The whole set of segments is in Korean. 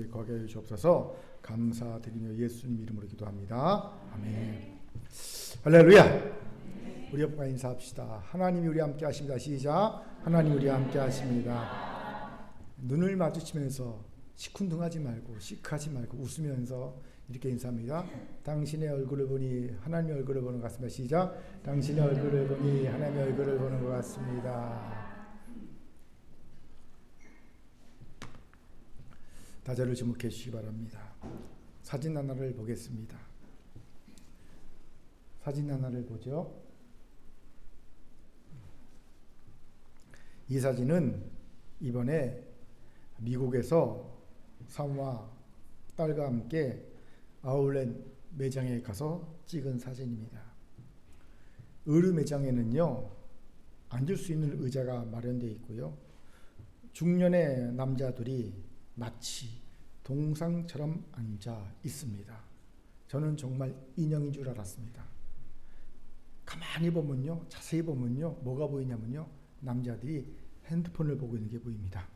거하게 해 주옵소서. 감사드리며 예수님 이름으로 기도합니다. 아멘. 할렐루야. 우리 옆과 인사합시다. 하나님이 우리와 함께 하십니다. 시작. 하나님 우리와 함께 하십니다. 눈을 마주치면서 시큰둥하지 말고 시크하지 말고 웃으면서 이렇게 인사합니다. 당신의 얼굴을 보니 하나님의 얼굴을 보는 것 같습니다. 시작. 당신의 얼굴을 보니 하나님의 얼굴을 보는 것 같습니다. 다자를 주목해 주시기 바랍니다. 사진 하나를 보겠습니다. 사진 하나를 보죠. 이 사진은 이번에 미국에서 사모와 딸과 함께 아울렛 매장에 가서 찍은 사진입니다. 의류 매장에는요, 앉을 수 있는 의자가 마련되어 있고요. 중년의 남자들이 마치 동상처럼 앉아 있습니다. 저는 정말 인형인 줄 알았습니다. 가만히 보면요, 자세히 보면요, 뭐가 보이냐면요, 남자들이 핸드폰을 보고 있는 게 보입니다.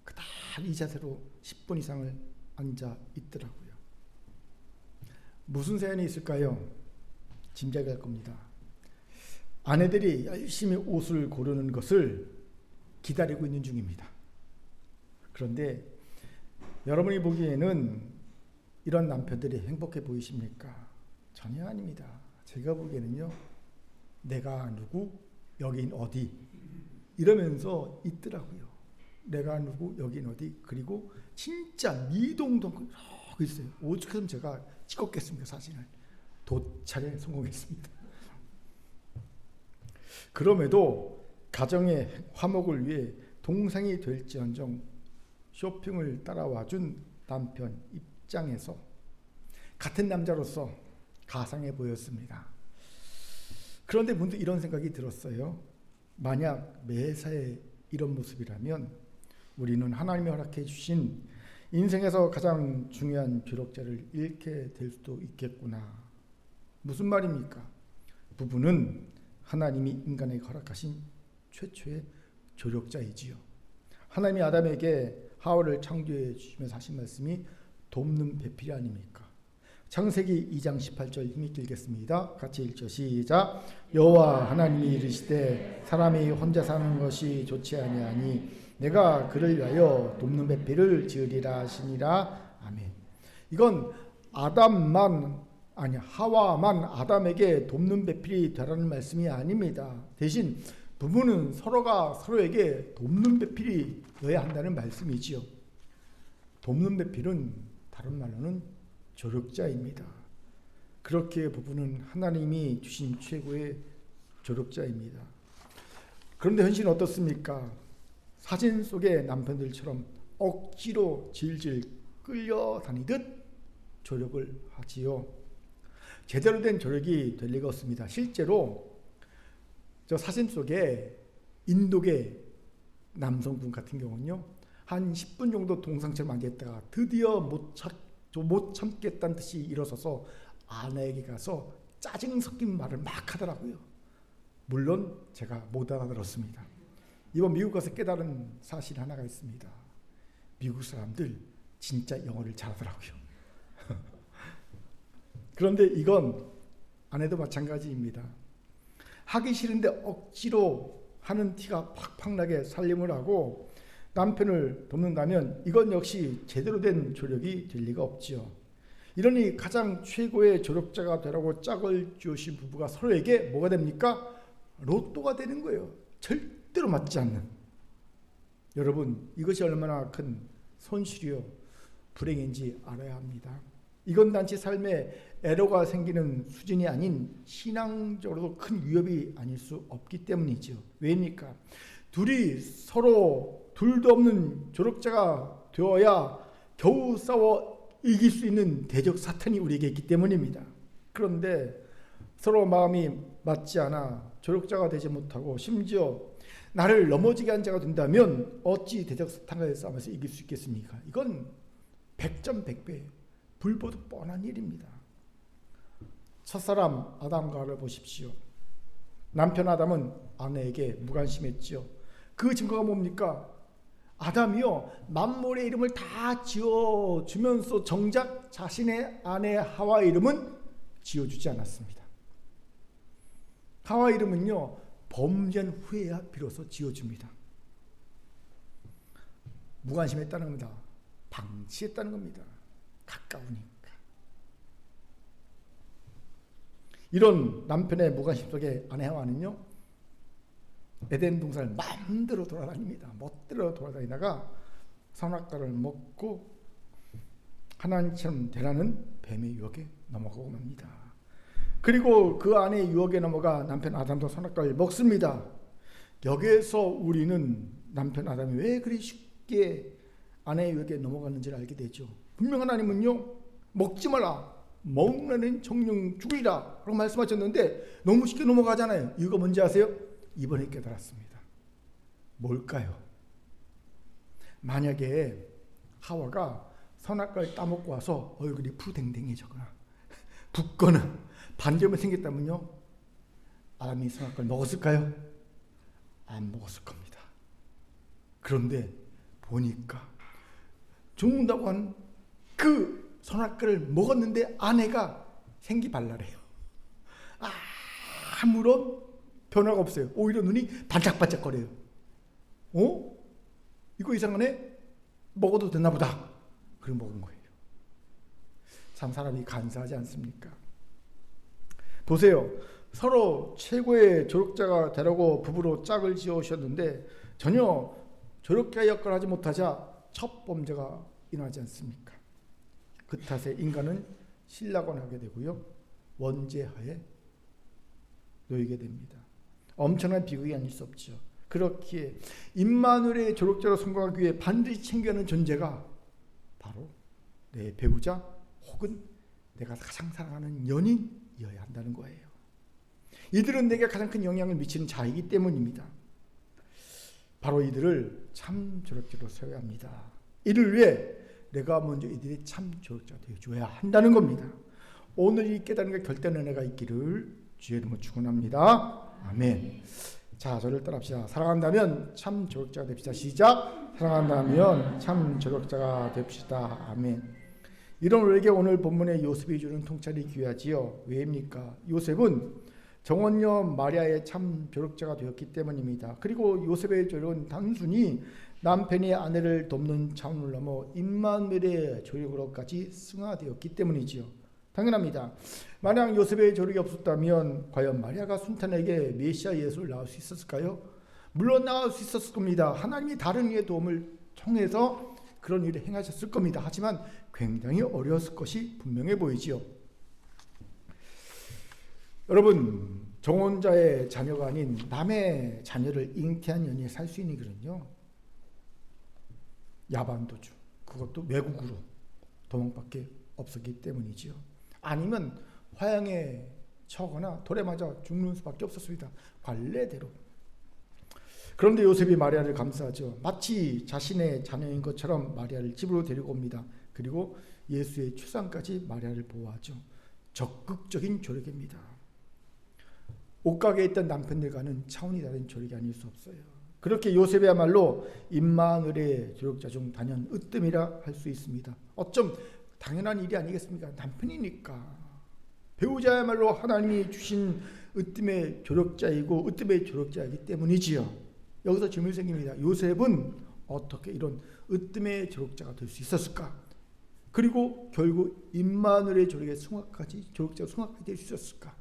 그다음 이 자세로 10분 이상을 앉아 있더라고요. 무슨 사연이 있을까요? 짐작이 갈 겁니다. 아내들이 열심히 옷을 고르는 것을 기다리고 있는 중입니다. 그런데 여러분이 보기에는 이런 남편들이 행복해 보이십니까? 전혀 아닙니다. 제가 보기에는요, 내가 누구, 여긴 어디 이러면서 있더라고요. 내가 누구, 여긴 어디. 그리고 진짜 미동동 이러고 있어요. 오죽했으면 제가 찍었겠습니까, 사진을. 도찰에 성공했습니다. 그럼에도 가정의 화목을 위해 동상이 될지언정 쇼핑을 따라와준 남편 입장에서 같은 남자로서 가상해 보였습니다. 그런데 문득 이런 생각이 들었어요. 만약 매사에 이런 모습이라면 우리는 하나님이 허락해 주신 인생에서 가장 중요한 조력자를 잃게 될 수도 있겠구나. 무슨 말입니까? 부부는 하나님이 인간에게 허락하신 최초의 조력자이지요. 하나님이 아담에게 하와를 창조해 주시면서 하신 말씀이 돕는 배필이 아닙니까? 창세기 2장 18절 힘있게 읽겠습니다. 같이 읽죠. 시작. 여호와 하나님이 이르시되 사람이 혼자 사는 것이 좋지 아니하니 내가 그를 위하여 돕는 배필을 지으리라 하시니라. 아멘. 이건 하와만 아담에게 돕는 배필이 되라는 말씀이 아닙니다. 대신 부부는 서로가 서로에게 돕는 배필이 되어야 한다는 말씀이지요. 돕는 배필은 다른 말로는 조력자입니다. 그렇게 부부는 하나님이 주신 최고의 조력자입니다. 그런데 현실은 어떻습니까? 사진 속의 남편들처럼 억지로 질질 끌려다니듯 조력을 하지요. 제대로 된 조력이 될 리가 없습니다. 실제로 저 사진 속에 인도계 남성분 같은 경우는요, 한 10분 정도 동상처럼 앉아있다가 드디어 못 참겠다는 듯이 일어서서 아내에게 가서 짜증 섞인 말을 막 하더라고요. 물론 제가 못 알아들었습니다. 이번 미국 가서 깨달은 사실 하나가 있습니다. 미국 사람들 진짜 영어를 잘하더라고요. 그런데 이건 아내도 마찬가지입니다. 하기 싫은데 억지로 하는 티가 팍팍 나게 살림을 하고 남편을 돕는다면 이건 역시 제대로 된 조력이 될 리가 없지요. 이러니 가장 최고의 조력자가 되라고 짝을 지으신 부부가 서로에게 뭐가 됩니까? 로또가 되는 거예요. 절대로 맞지 않는. 여러분, 이것이 얼마나 큰 손실이요 불행인지 알아야 합니다. 이건 단지 삶에 애로가 생기는 수준이 아닌 신앙적으로도 큰 위협이 아닐 수 없기 때문이죠. 왜입니까? 둘도 없는 조력자가 되어야 겨우 싸워 이길 수 있는 대적 사탄이 우리에게 있기 때문입니다. 그런데 서로 마음이 맞지 않아 조력자가 되지 못하고 심지어 나를 넘어지게 한 자가 된다면 어찌 대적 사탄과의 싸움에서 이길 수 있겠습니까? 이건 백전백배 불보듯 뻔한 일입니다. 첫사람 아담과 하와를 보십시오. 남편 아담은 아내에게 무관심했지요. 그 증거가 뭡니까? 아담이요 만물의 이름을 다 지어주면서 정작 자신의 아내 하와 이름은 지어주지 않았습니다. 하와 이름은요 범죄한 후에야 비로소 지어줍니다. 무관심했다는 겁니다. 방치했다는 겁니다. 가까우니까. 이런 남편의 무관심 속에 아내 하와는요 에덴 동산을 마음대로 돌아다닙니다. 멋대로 돌아다니다가 선악과를 먹고 하나님처럼 되라는 뱀의 유혹에 넘어가고 맙니다. 그리고 그 안에 유혹에 넘어가 남편 아담도 선악과를 먹습니다. 여기에서 우리는 남편 아담이 왜 그리 쉽게 아내의 유혹에 넘어갔는지를 알게 되죠. 분명 하나님은요 먹지 마라, 먹으면 정령 죽으리라 라고 말씀하셨는데 너무 쉽게 넘어가잖아요. 이유가 뭔지 아세요? 이번에 깨달았습니다. 뭘까요? 만약에 하와가 선악과를 따먹고 와서 얼굴이 푸댕댕해졌거나 붓거나 반점이 생겼다면요 아담이 선악과를 먹었을까요? 안 먹었을 겁니다. 그런데 보니까 죽는다고 한 그 선악과를 먹었는데 아내가 생기발랄해요. 아무런 변화가 없어요. 오히려 눈이 반짝반짝거려요. 이거 이상하네? 먹어도 되나 보다. 그걸 먹은 거예요. 참 사람이 간사하지 않습니까? 보세요. 서로 최고의 조력자가 되라고 부부로 짝을 지어오셨는데 전혀 조력자 역할을 하지 못하자 첫 범죄가 일어나지 않습니까? 그 탓에 인간은 신라곤하게 되고요. 원죄하에 놓이게 됩니다. 엄청난 비극이 아닐 수 없죠. 그렇기에 임마누엘의 조력자로 성공하기 위해 반드시 챙겨야 하는 존재가 바로 내 배우자 혹은 내가 가장 사랑하는 연인이어야 한다는 거예요. 이들은 내게 가장 큰 영향을 미치는 자이기 때문입니다. 바로 이들을 참 조력자로 세워야 합니다. 이를 위해 내가 먼저 이들이 참 조력자가 되어줘야 한다는 겁니다. 오늘 이 깨달음과 결단의 은혜가 있기를 주의 이름으로 축원합니다. 아멘. 자, 저를 따라합시다. 사랑한다면 참 조력자가 됩시다. 시작. 사랑한다면 참 조력자가 됩시다. 아멘. 이런 우리에게 오늘 본문의 요셉이 주는 통찰이 귀하지요. 왜입니까? 요셉은 정원녀 마리아의 참 조력자가 되었기 때문입니다. 그리고 요셉의 조력은 단순히 남편이 아내를 돕는 차원을 넘어 임마누엘의 조력으로까지 승화되었기 때문이지요. 당연합니다. 만약 요셉의 조력이 없었다면 과연 마리아가 순탄에게 메시아 예수를 낳을 수 있었을까요? 물론 낳을 수 있었을 겁니다. 하나님이 다른 이의 도움을 통해서 그런 일을 행하셨을 겁니다. 하지만 굉장히 어려웠을 것이 분명해 보이지요. 여러분, 정혼자의 자녀가 아닌 남의 자녀를 잉태한 연인이 살 수 있는 길은요 야반도주, 그것도 외국으로 도망밖에 없었기 때문이지요. 아니면 화양에 처거나 돌에 맞아 죽는 수밖에 없었습니다. 관례대로. 그런데 요셉이 마리아를 감싸죠. 마치 자신의 자녀인 것처럼 마리아를 집으로 데리고 옵니다. 그리고 예수의 출산까지 마리아를 보호하죠. 적극적인 조력입니다. 옷가게에 있던 남편들과는 차원이 다른 조력이 아닐 수 없어요. 그렇게 요셉이야말로 임마누엘의 조력자 중 단연 으뜸이라 할 수 있습니다. 어쩜 당연한 일이 아니겠습니까? 남편이니까. 배우자야말로 하나님이 주신 으뜸의 조력자이고 으뜸의 조력자이기 때문이지요. 여기서 질문이 생깁니다. 요셉은 어떻게 이런 으뜸의 조력자가 될 수 있었을까? 그리고 결국 임마누엘의 조력자가 승화까지 될 수 있었을까?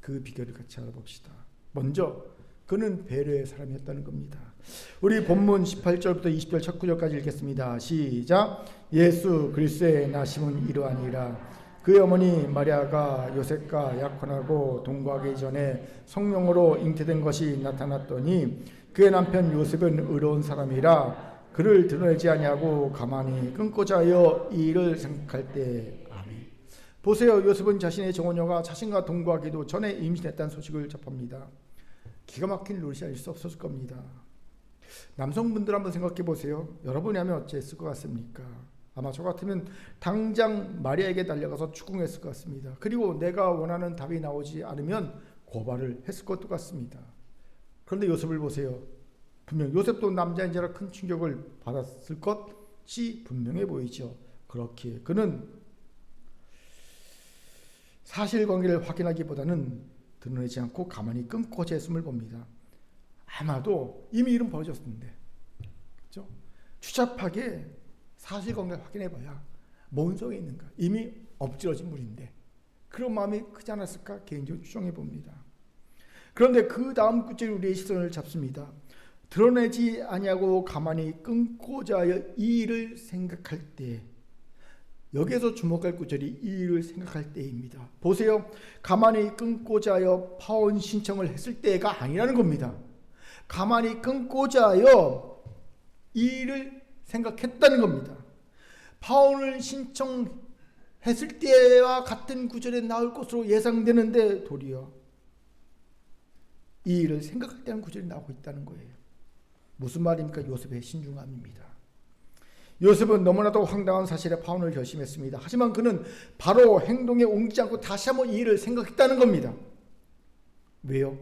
그 비결을 같이 알아봅시다. 먼저 그는 배려의 사람이었다는 겁니다. 우리 본문 18절부터 20절 첫 구절까지 읽겠습니다. 시작. 예수 그리스도의 나심은 이러하니라. 그의 어머니 마리아가 요셉과 약혼하고 동거하기 전에 성령으로 잉태된 것이 나타났더니 그의 남편 요셉은 의로운 사람이라 그를 드러내지 아니하고 가만히 끊고자 하여 이 일을 생각할 때. 아멘. 보세요. 요셉은 자신의 정혼녀가 자신과 동거하기도 전에 임신했다는 소식을 접합니다. 기가 막힌 노릇이 아닐 수 없었을 겁니다. 남성분들 한번 생각해 보세요. 여러분이 하면 어찌했을 것 같습니까? 아마 저 같으면 당장 마리아에게 달려가서 추궁했을 것 같습니다. 그리고 내가 원하는 답이 나오지 않으면 고발을 했을 것도 같습니다. 그런데 요셉을 보세요. 분명 요셉도 남자인지라 큰 충격을 받았을 것이 분명해 보이죠. 그렇게 그는 사실관계를 확인하기보다는 드러내지 않고 가만히 끊고자 했음을 봅니다. 아마도 이미 일은 벌어졌는데, 그렇죠? 추잡하게 사실관계를 확인해봐야 뭔 소용이 있는가? 이미 엎질러진 물인데 그런 마음이 크지 않았을까 개인적으로 추정해 봅니다. 그런데 그 다음 구절이 우리의 시선을 잡습니다. 드러내지 아니하고 가만히 끊고자 하여 이 일을 생각할 때, 여기에서 주목할 구절이 이 일을 생각할 때입니다. 보세요. 가만히 끊고자 하여 파혼 신청을 했을 때가 아니라는 겁니다. 가만히 끊고자 하여 이 일을 생각했다는 겁니다. 파혼을 신청했을 때와 같은 구절에 나올 것으로 예상되는데 도리어 이 일을 생각할 때는 구절이 나오고 있다는 거예요. 무슨 말입니까? 요셉의 신중함입니다. 요셉은 너무나도 황당한 사실에 파혼을 결심했습니다. 하지만 그는 바로 행동에 옮기지 않고 다시 한번 이 일을 생각했다는 겁니다. 왜요?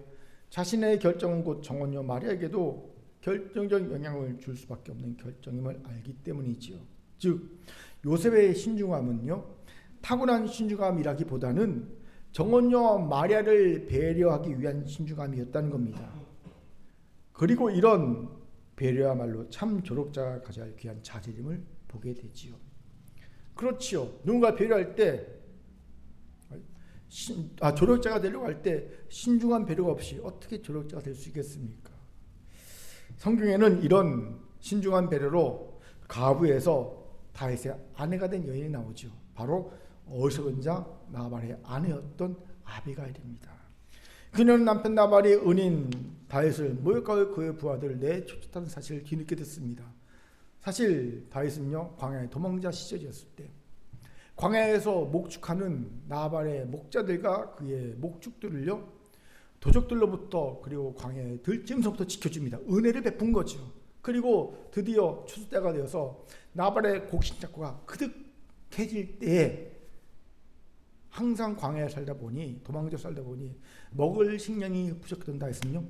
자신의 결정은 곧 정원녀 마리아에게도 결정적 영향을 줄 수밖에 없는 결정임을 알기 때문이지요. 즉 요셉의 신중함은요, 타고난 신중함이라기보다는 정원녀 마리아를 배려하기 위한 신중함이었다는 겁니다. 그리고 이런 배려야말로 참 조력자가 가져야 할 귀한 자질임을 보게 되지요. 그렇지요. 누군가 배려할 때, 조력자가 되려고 할 때 신중한 배려가 없이 어떻게 조력자가 될 수 있겠습니까? 성경에는 이런 신중한 배려로 가부에서 다윗의 아내가 된 여인이 나오죠. 바로 어리석은 자 나발의 아내였던 아비가일입니다. 그녀는 남편 나발이 은인 다윗을 모욕하고 그의 부하들을 내쫓았다는 사실을 뒤늦게 듣습니다. 사실 다윗은요, 광야의 도망자 시절이었을 때 광야에서 목축하는 나발의 목자들과 그의 목축들을요, 도적들로부터 그리고 광야의 들짐승부터 지켜줍니다. 은혜를 베푼 거죠. 그리고 드디어 추수 때가 되어서 나발의 곡식 작고가 그득해질 때에 항상 광야에 살다 보니, 도망쳐 살다 보니 먹을 식량이 부족했던 다윗은요,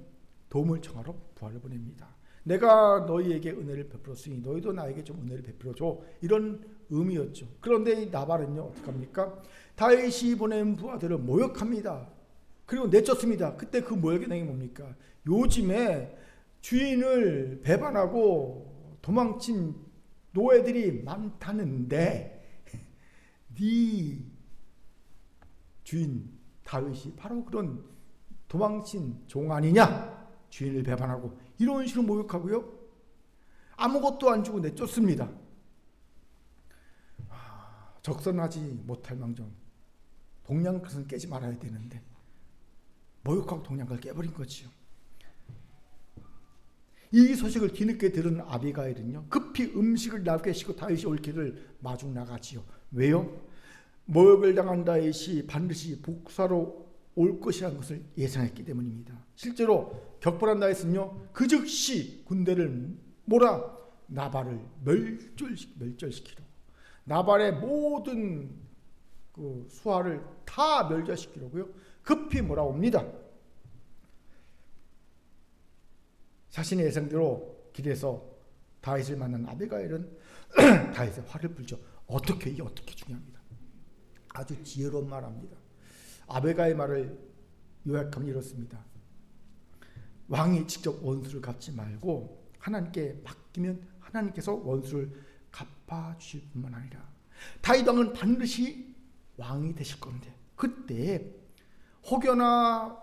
도움을 청하러 부하를 보냅니다. 내가 너희에게 은혜를 베풀었으니 너희도 나에게 좀 은혜를 베풀어줘, 이런 의미였죠. 그런데 이 나발은요, 어떡합니까? 다윗이 보낸 부하들을 모욕합니다. 그리고 내쫓습니다. 그때 그 모욕의 내용이 뭡니까? 요즘에 주인을 배반하고 도망친 노예들이 많다는데 네 주인 다윗이 바로 그런 도망친 종 아니냐? 주인을 배반하고 이런 식으로 모욕하고요, 아무것도 안 주고 내쫓습니다. 적선하지 못할 망정 동양 그릇은 깨지 말아야 되는데 모욕하고 동양을 깨버린 거지요. 이 소식을 뒤늦게 들은 아비가일은요, 급히 음식을 나게 시고 다윗이 올 길을 마중 나가지요. 왜요? 모욕을 당한 다윗이 반드시 복사로 올 것이라는 것을 예상했기 때문입니다. 실제로 격벌한 다윗은요, 그 즉시 군대를 몰아 나발을 멸절시키려고, 나발의 모든 그 수하를 다 멸절시키려고요, 급히 몰아옵니다. 자신의 예상대로 길에서 다윗을 만난 아비가일은 다윗의 화를 풀죠. 이게 어떻게 중요합니다. 아주 지혜로운 말합니다. 아비가일의 말을 요약하면 이렇습니다. 왕이 직접 원수를 갚지 말고 하나님께 맡기면 하나님께서 원수를 갚아주실 뿐만 아니라 다윗 왕은 반드시 왕이 되실 건데, 그때 혹여나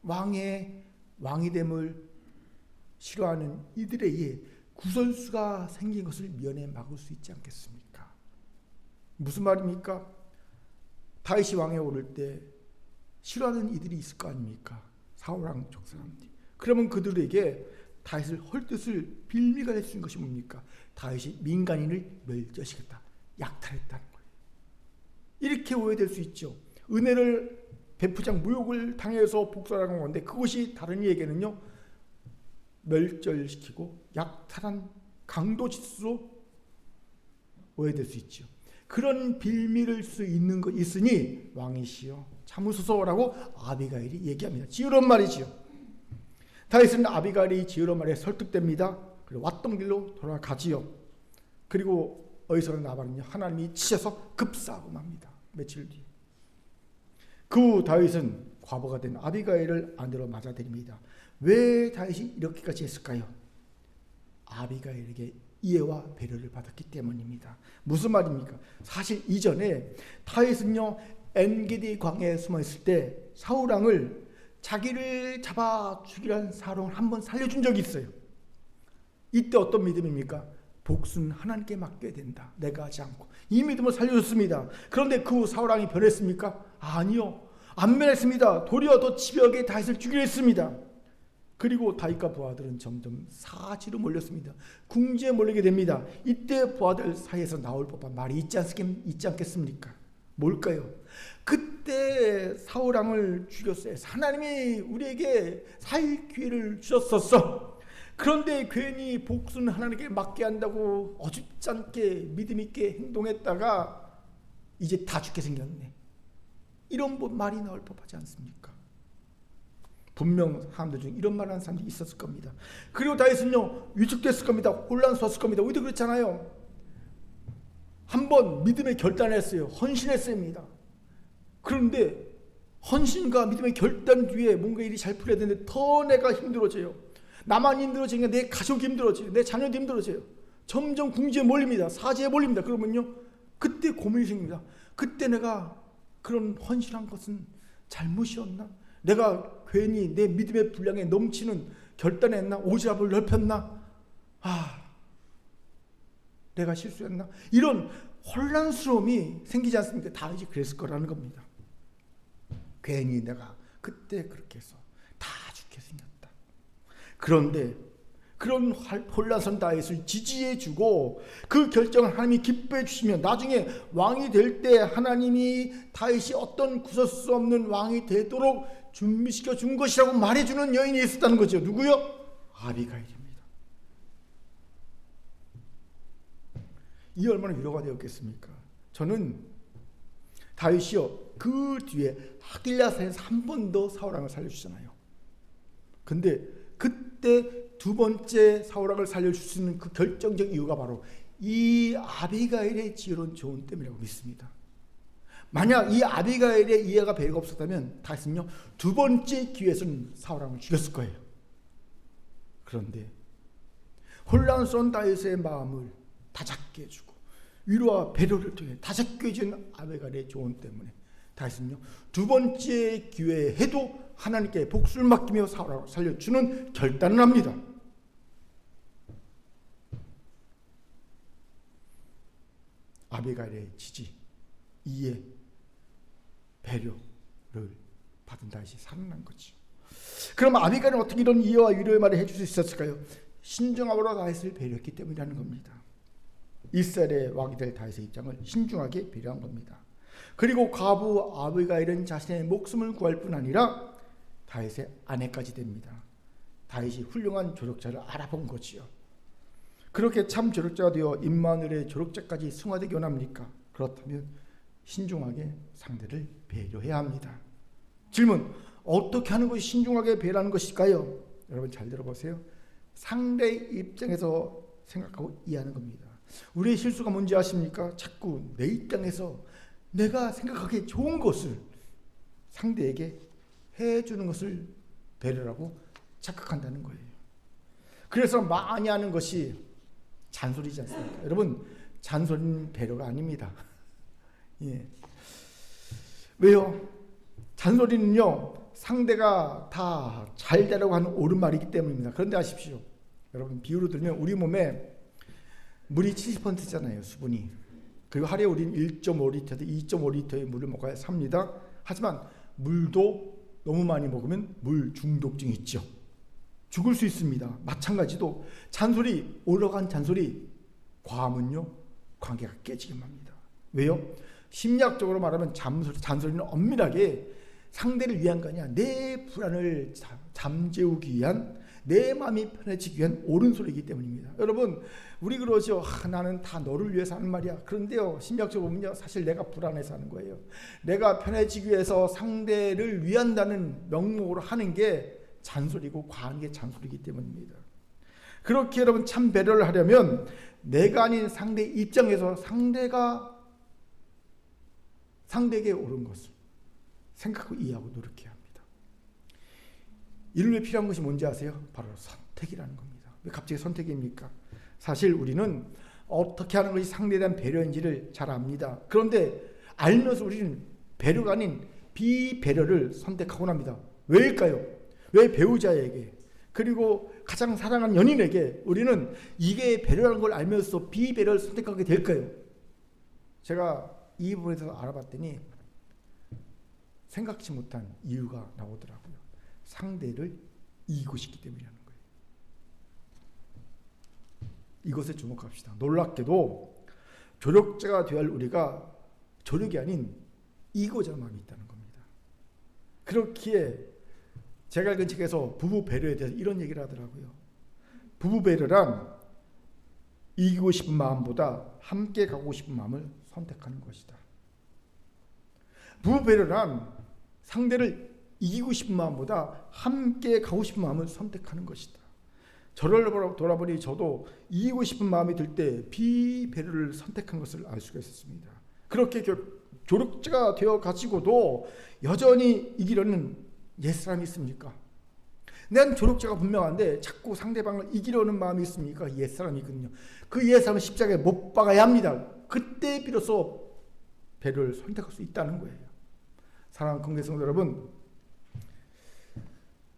왕이 됨을 싫어하는 이들에 의해 구설수가 생긴 것을 미연에 막을 수 있지 않겠습니까? 무슨 말입니까? 다윗이 왕에 오를 때 싫어하는 이들이 있을 거 아닙니까? 사울왕 족 사람들이. 그러면 그들에게 다윗을 헐뜯을 빌미가 될 수 있는 것이 뭡니까? 다윗이 민간인을 멸절시켰다, 약탈했다는 거예요. 이렇게 오해될 수 있죠. 은혜를 베푸지 무욕을 당해서 복수하는 건데 그것이 다른 이에게는요, 멸절시키고 약탈한 강도짓수로 오해될 수 있죠. 그런 빌미를 수 있는 것 있으니 왕이시여 참으소서라고 아비가일이 얘기합니다. 지혜로운 말이지요. 다윗은 아비가일의 지혜로 말에 설득됩니다. 그리고 왔던 길로 돌아가지요. 그리고 어리석은 나발은요, 하나님이 치셔서 급사하고 맙니다. 며칠 뒤. 그 후 다윗은 과부가 된 아비가일을 아내로 맞아들입니다. 왜 다윗이 이렇게까지 했을까요? 아비가일에게 이해와 배려를 받았기 때문입니다. 무슨 말입니까? 사실 이전에 다윗은요, 엔게디 광야에 숨어 있을 때 사울왕을 자기를 잡아 죽이라는 사람을 한번 살려준 적이 있어요. 이때 어떤 믿음입니까? 복수는 하나님께 맡겨야 된다. 내가 하지 않고. 이 믿음을 살려줬습니다. 그런데 그 후 사울왕이 변했습니까? 아니요. 안 변했습니다. 도리어 더 집요하게 다윗을 죽이려 했습니다. 그리고 다윗과 부하들은 점점 사지로 몰렸습니다. 궁지에 몰리게 됩니다. 이때 부하들 사이에서 나올 법한 말이 있지 않겠습니까? 뭘까요? 그때 사울왕을 죽였어요. 하나님이 우리에게 살 기회를 주셨었어. 그런데 괜히 복수는 하나님께 맡게 한다고 어줍지 않게 믿음 있게 행동했다가 이제 다 죽게 생겼네. 이런 말이 나올 법하지 않습니까? 분명 사람들 중에 이런 말 하는 사람들이 있었을 겁니다. 그리고 다윗은요, 위축됐을 겁니다. 혼란스러웠을 겁니다. 우리도 그렇잖아요. 한번 믿음의 결단을 했어요. 헌신했습니다. 그런데 헌신과 믿음의 결단 뒤에 뭔가 일이 잘 풀려야 되는데 더 내가 힘들어져요. 나만 힘들어지니까 내 가족이 힘들어져요. 내 자녀도 힘들어져요. 점점 궁지에 몰립니다. 사지에 몰립니다. 그러면요, 그때 고민이 생깁니다. 그때 내가 그런 헌신한 것은 잘못이었나? 내가 괜히 내 믿음의 분량에 넘치는 결단했나? 오지랖을 넓혔나? 내가 실수했나? 이런 혼란스러움이 생기지 않습니까? 다윗이 그랬을 거라는 겁니다. 괜히 내가 그때 그렇게 해서 다 죽게 생겼다. 그런데 그런 혼란스러운 다윗을 지지해주고 그 결정을 하나님이 기뻐해 주시면 나중에 왕이 될 때 하나님이 다윗이 어떤 구설 수 없는 왕이 되도록 준비시켜 준 것이라고 말해주는 여인이 있었다는 거죠. 누구요? 아비가일입니다. 이 얼마나 위로가 되었겠습니까? 저는 다윗이요, 그 뒤에 하길라산에서 한 번 더 사울왕을 살려주잖아요. 근데 그때 두 번째 사울왕을 살려줄 수 있는 그 결정적 이유가 바로 이 아비가일의 지혜로운 조언 때문이라고 믿습니다. 만약 이 아비가일의 이해가 배가 없었다면 다윗은요, 두 번째 기회에서는 사울왕을 죽였을 거예요. 그런데 혼란스러운 다윗의 마음을 다잡게 해주고 위로와 배려를 통해 다잡게 해준 아비가일의 조언 때문에 다윗은요, 두 번째 기회에 해도 하나님께 복수를 맡기며 사울왕을 살려주는 결단을 합니다. 아비가일의 지지, 이해, 배려를 받은 다윗이 살아난 거죠. 그럼 아비가일은 어떻게 이런 이해와 위로의 말을 해줄 수 있었을까요? 신중함으로 다윗을 배려했기 때문이라는 겁니다. 이스라엘의 왕이 될 다윗의 입장을 신중하게 배려한 겁니다. 그리고 과부 아비가일은 자신의 목숨을 구할 뿐 아니라 다윗의 아내까지 됩니다. 다윗이 훌륭한 조력자를 알아본 거지요. 그렇게 참 조력자가 되어 임마누엘의 조력자까지 승화되기 원합니까? 그렇다면 신중하게 상대를 배려해야 합니다. 질문, 어떻게 하는 것이 신중하게 배려하는 것일까요? 여러분 잘 들어보세요. 상대의 입장에서 생각하고 이해하는 겁니다. 우리의 실수가 뭔지 아십니까? 자꾸 내 입장에서 내가 생각하기에 좋은 것을 상대에게 해주는 것을 배려라고 착각한다는 거예요. 그래서 많이 하는 것이 잔소리지 않습니까? 여러분, 잔소리는 배려가 아닙니다. 예. 왜요? 잔소리는요, 상대가 다 잘 되라고 하는 옳은 말이기 때문입니다. 그런데 아십시오. 여러분, 비유로 들면 우리 몸에 물이 70%잖아요, 수분이. 그리고 하루에 우리는 1.5리터에서 2.5리터의 물을 먹어야 삽니다. 하지만 물도 너무 많이 먹으면 물 중독증이 있죠. 죽을 수 있습니다. 마찬가지도 잔소리, 올라간 잔소리, 과하면요, 관계가 깨지게 합니다. 왜요? 심리학적으로 말하면 잔소리는 엄밀하게 상대를 위한 거 아니야. 내 불안을 잠재우기 위한, 내 마음이 편해지기 위한 옳은 소리이기 때문입니다. 여러분, 우리 그러죠. 나는 다 너를 위해서 하는 말이야. 그런데요, 심리학적으로 보면요, 사실 내가 불안해서 하는 거예요. 내가 편해지기 위해서 상대를 위한다는 명목으로 하는 게 잔소리고 과한 게 잔소리이기 때문입니다. 그렇게 여러분 참 배려를 하려면 내가 아닌 상대 입장에서 상대에게 옳은 것을 생각하고 이해하고 노력해야 합니다. 이를 위해 필요한 것이 뭔지 아세요? 바로 선택이라는 겁니다. 왜 갑자기 선택입니까? 사실 우리는 어떻게 하는 것이 상대에 대한 배려인지를 잘 압니다. 그런데 알면서 우리는 배려가 아닌 비배려를 선택하곤 합니다. 왜일까요? 왜 배우자에게 그리고 가장 사랑하는 연인에게 우리는 이게 배려라는 걸 알면서 비배려를 선택하게 될까요? 제가 이 부분에 대해서 알아봤더니 생각지 못한 이유가 나오더라고요. 상대를 이기고 싶기 때문이라는 거예요. 이것에 주목합시다. 놀랍게도 조력자가 되어야 할 우리가 조력이 아닌 이기고자 하는 마음이 있다는 겁니다. 그렇기에 제가 읽은 책에서 부부 배려에 대해서 이런 얘기를 하더라고요. 부부 배려란 이기고 싶은 마음보다 함께 가고 싶은 마음을 선택하는 것이다. 부부 배려란 상대를 이기고 싶은 마음보다 함께 가고 싶은 마음을 선택하는 것이다. 저를 돌아보니 저도 이기고 싶은 마음이 들 때 비배려를 선택한 것을 알 수가 있었습니다. 그렇게 조력자가 되어 가지고도 여전히 이기려는 옛사람이 있습니까? 난 조력자가 분명한데 자꾸 상대방을 이기려는 마음이 있습니까? 옛사람이거든요. 그 옛사람은 십자가에 못 박아야 합니다. 그때 비로소 배려를 선택할 수 있다는 거예요. 사랑하는 관계 성도 여러분,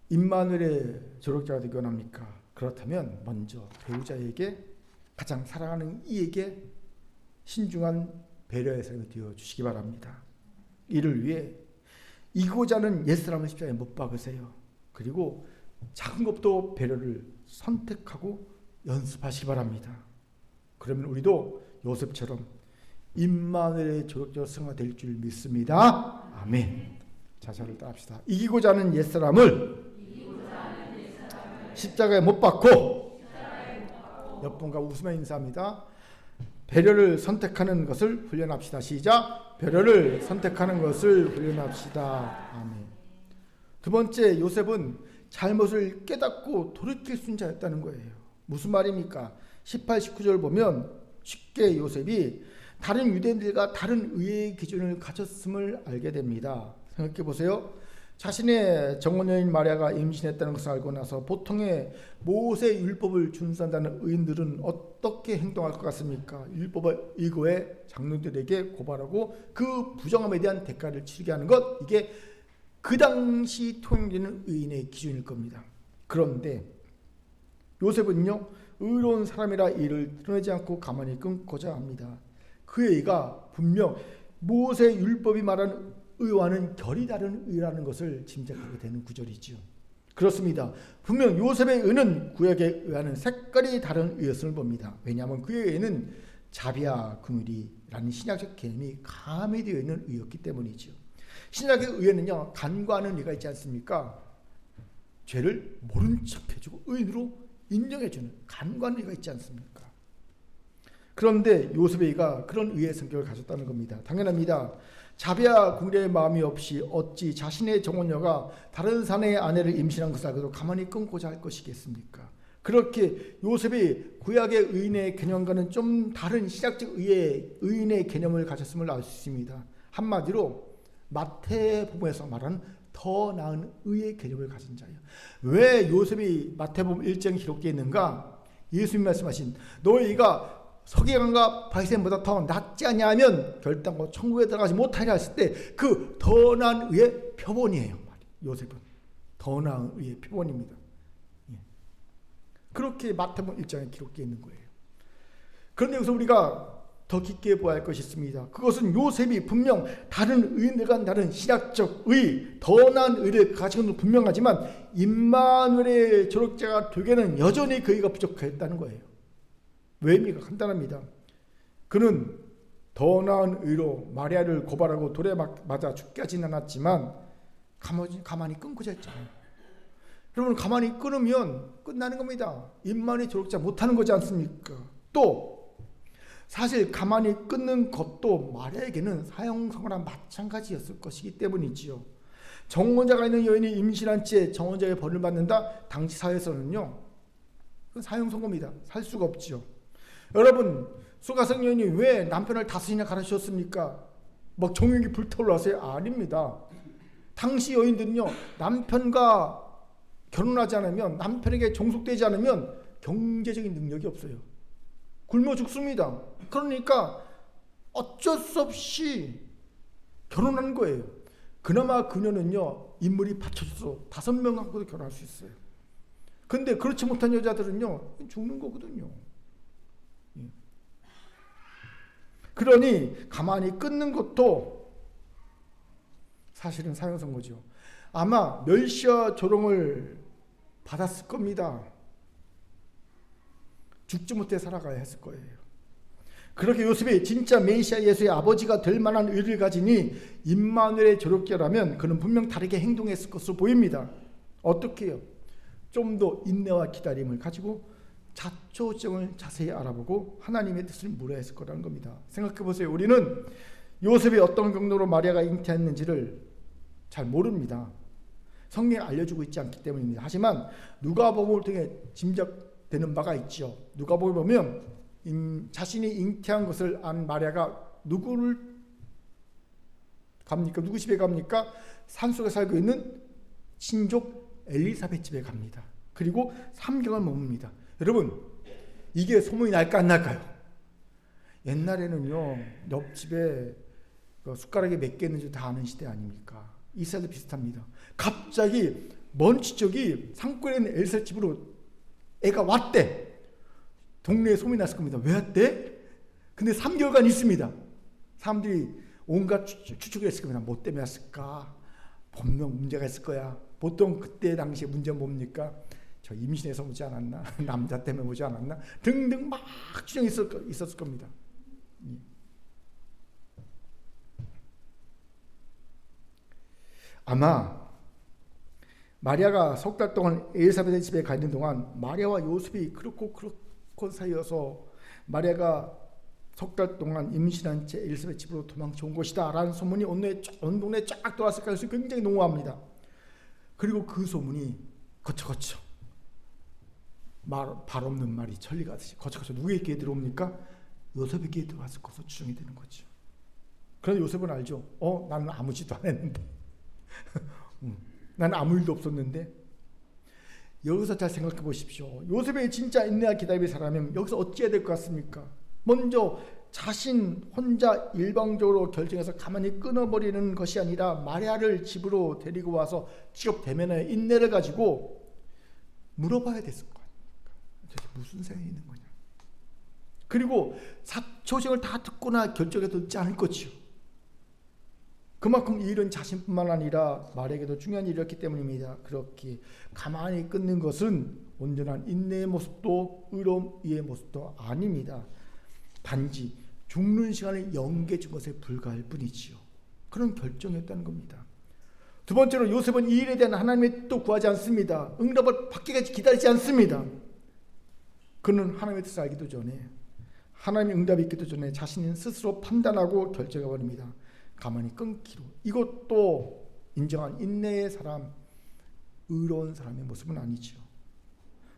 임마누엘의 조력자가 되기 원합니까? 그렇다면 먼저 배우자에게 가장 사랑하는 이에게 신중한 배려의 사람이 되어 주시기 바랍니다. 이를 위해 이기고자 하는 옛사람을 십자가에 못 박으세요. 그리고 작은 것도 배려를 선택하고 연습하시기 바랍니다. 그러면 우리도 요셉처럼 임마누엘의 조력자로 승화될 줄 믿습니다. 아멘. 자자를 따합시다. 이기고자 하는 옛사람을 십자가에 못 박고 옆 분과 웃으며 인사합니다. 배려를 선택하는 것을 훈련합시다. 시작. 배려를 선택하는 것을 훈련합시다. 아멘. 두 번째, 요셉은 잘못을 깨닫고 돌이킬 수 있는 자였다는 거예요. 무슨 말입니까? 18, 19절 보면 쉽게 요셉이 다른 유대인들과 다른 의의 기준을 가졌음을 알게 됩니다. 생각해 보세요. 자신의 정혼여인 마리아가 임신했다는 것을 알고 나서 보통의 모세 율법을 준수한다는 의인들은 어떻게 행동할 것 같습니까? 율법의 의거에 장로들에게 고발하고 그 부정함에 대한 대가를 치르게 하는 것, 이게 그 당시 통용되는 의인의 기준일 겁니다. 그런데 요셉은요, 의로운 사람이라 이를 드러내지 않고 가만히 끊고자 합니다. 그의 의가 분명 모세 율법이 말하는 의와는 결이 다른 의라는 것을 짐작하게 되는 구절이죠. 그렇습니다. 분명 요셉의 의는 구약의 의와는 색깔이 다른 의였음을 봅니다. 왜냐하면 그의 의는 자비와 긍휼이라는 신약적 개념이 가미되어 있는 의였기 때문이죠. 신약의 의에는요, 간과하는 의가 있지 않습니까? 죄를 모른 척 해주고 의인으로 인정해주는 간과하는 의가 있지 않습니까? 그런데 요셉의 의가 그런 의의 성격을 가졌다는 겁니다. 당연합니다. 자비와 긍휼의 마음이 없이 어찌 자신의 정혼녀가 다른 사내의 아내를 임신한 것을 알고도 가만히 끊고자 할 것이겠습니까? 그렇게 요셉이 구약의 의인의 개념과는 좀 다른 신약적 의인의 개념을 가졌음을 알 수 있습니다. 한마디로 마태복음에서 말하는 더 나은 의의 개념을 가진 자예요. 왜 요셉이 마태복음 1장에 기록되어 있는가? 예수님 말씀하신 너희가 서기관과 바리새인보다 더 낫지 않냐면 결단코 천국에 들어가지 못하리라 했을 때 그 더 나은 의의 표본이에요. 요셉은 더 나은 의의 표본입니다. 그렇게 마태복음 1장에 기록되어 있는 거예요. 그런데 여기서 우리가 더 깊게 보아야 할 것이 있습니다. 그것은 요셉이 분명 다른 의인들과는 다른 신약적 의, 더 나은 의를 가지고 있는 분명하지만 임마누엘의 조력자가 되기에는 여전히 그 의가 부족했다는 거예요. 왜입니까? 간단합니다. 그는 더 나은 의로 마리아를 고발하고 돌에 맞아 죽게 하진 않았지만 가만히 끊고자 했잖아요. 여러분, 가만히 끊으면 끝나는 겁니다. 임마누엘의 조력자 못하는 거지 않습니까? 또 사실 가만히 끊는 것도 마리아에게는 사형선고랑 마찬가지였을 것이기 때문이지요. 정혼자가 있는 여인이 임신한 채 정혼자의 벌을 받는다. 당시 사회에서는요, 그건 사형 선고입니다. 살 수가 없죠. 여러분, 수가성 여인이 왜 남편을 다섯이나 가르쳤습니까? 막 정욕이 불타올라서요? 아닙니다. 당시 여인들은요, 남편과 결혼하지 않으면, 남편에게 종속되지 않으면 경제적인 능력이 없어요. 굶어 죽습니다. 그러니까 어쩔 수 없이 결혼한 거예요. 그나마 그녀는요, 인물이 받쳐줘서 5명 갖고도 결혼할 수 있어요. 근데 그렇지 못한 여자들은요, 죽는 거거든요. 그러니 가만히 끊는 것도 사실은 사형 선고죠. 아마 멸시와 조롱을 받았을 겁니다. 죽지 못해 살아가야 했을 거예요. 그렇게 요셉이 진짜 메시아 예수의 아버지가 될 만한 의를 가지니 임마누엘의 조력자라면 그는 분명 다르게 행동했을 것으로 보입니다. 어떻게 해요? 좀 더 인내와 기다림을 가지고 자초지종을 자세히 알아보고 하나님의 뜻을 물어야 했을 거라는 겁니다. 생각해 보세요. 우리는 요셉이 어떤 경로로 마리아가 잉태했는지를 잘 모릅니다. 성경에 알려주고 있지 않기 때문입니다. 하지만 누가복음을 통해 짐작되는 바가 있죠. 누가복음을 보면 자신이 잉태한 것을 안 마리아가 누구를 갑니까? 누구 집에 갑니까? 산속에 살고 있는 친족 엘리사벳 집에 갑니다. 그리고 3개월 머뭅니다. 여러분, 이게 소문이 날까 안 날까요? 옛날에는요, 옆집에 숟가락에 몇 개 있는지 다 아는 시대 아닙니까? 이스라엘도 비슷합니다. 갑자기 먼 지적이 산골에 있는 엘리사벳 집으로 애가 왔대. 동네에 소문이 났을 겁니다. 왜 왔대? 근데 3개월간 있습니다. 사람들이 온갖 추측을 했을 겁니다. 뭐 때문에 왔을까? 분명 문제가 있을 거야. 보통 그때 당시에 문제는 뭡니까? 저 임신해서 오지 않았나? 남자 때문에 오지 않았나? 등등 막 추정이 있었을 겁니다. 아마 마리아가 석 달 동안 엘리사벳의 집에 가 있는 동안 마리아와 요셉이 그렇고 사이여서 마리아가 석 달 동안 임신한 채 엘리사벳 집으로 도망쳐 온 것이다 라는 소문이 온 동네에 쫙 돌았을 가능성이 굉장히 농후합니다. 그리고 그 소문이 거쳐 발 없는 말이 천리 가듯이 거쳐 누구의 귀에 들어옵니까? 요셉의 귀에 들어왔을 것으로 추정이 되는 거죠. 그런데 요셉은 알죠. 나는 아무 짓도 안 했는데 나는 아무 일도 없었는데. 여기서 잘 생각해 보십시오. 요셉의 진짜 인내와 기다림의 사람이면 여기서 어찌해야 될 것 같습니까? 먼저 자신 혼자 일방적으로 결정해서 가만히 끊어버리는 것이 아니라 마리아를 집으로 데리고 와서 직업 대면의 인내를 가지고 물어봐야 됐을 거 아닙니까? 도대체 무슨 생각이 있는 거냐? 그리고 사초정을 다 듣거나 결정해도 듣지 않을 거지요. 그만큼 이 일은 자신뿐만 아니라 마리아에게도 중요한 일이었기 때문입니다. 그렇게 가만히 끊는 것은 온전한 인내의 모습도 의로움 이의 모습도 아닙니다. 단지 죽는 시간을 연기해 준 것에 불과할 뿐이지요. 그런 결정이었다는 겁니다. 두 번째로 요셉은 이 일에 대한 하나님의 뜻도 구하지 않습니다. 응답을 받기까지 기다리지 않습니다. 그는 하나님의 뜻을 알기도 전에, 하나님의 응답이 있기도 전에 자신은 스스로 판단하고 결정해버립니다. 가만히 끊기로. 이것도 인정한 인내의 사람, 의로운 사람의 모습은 아니죠.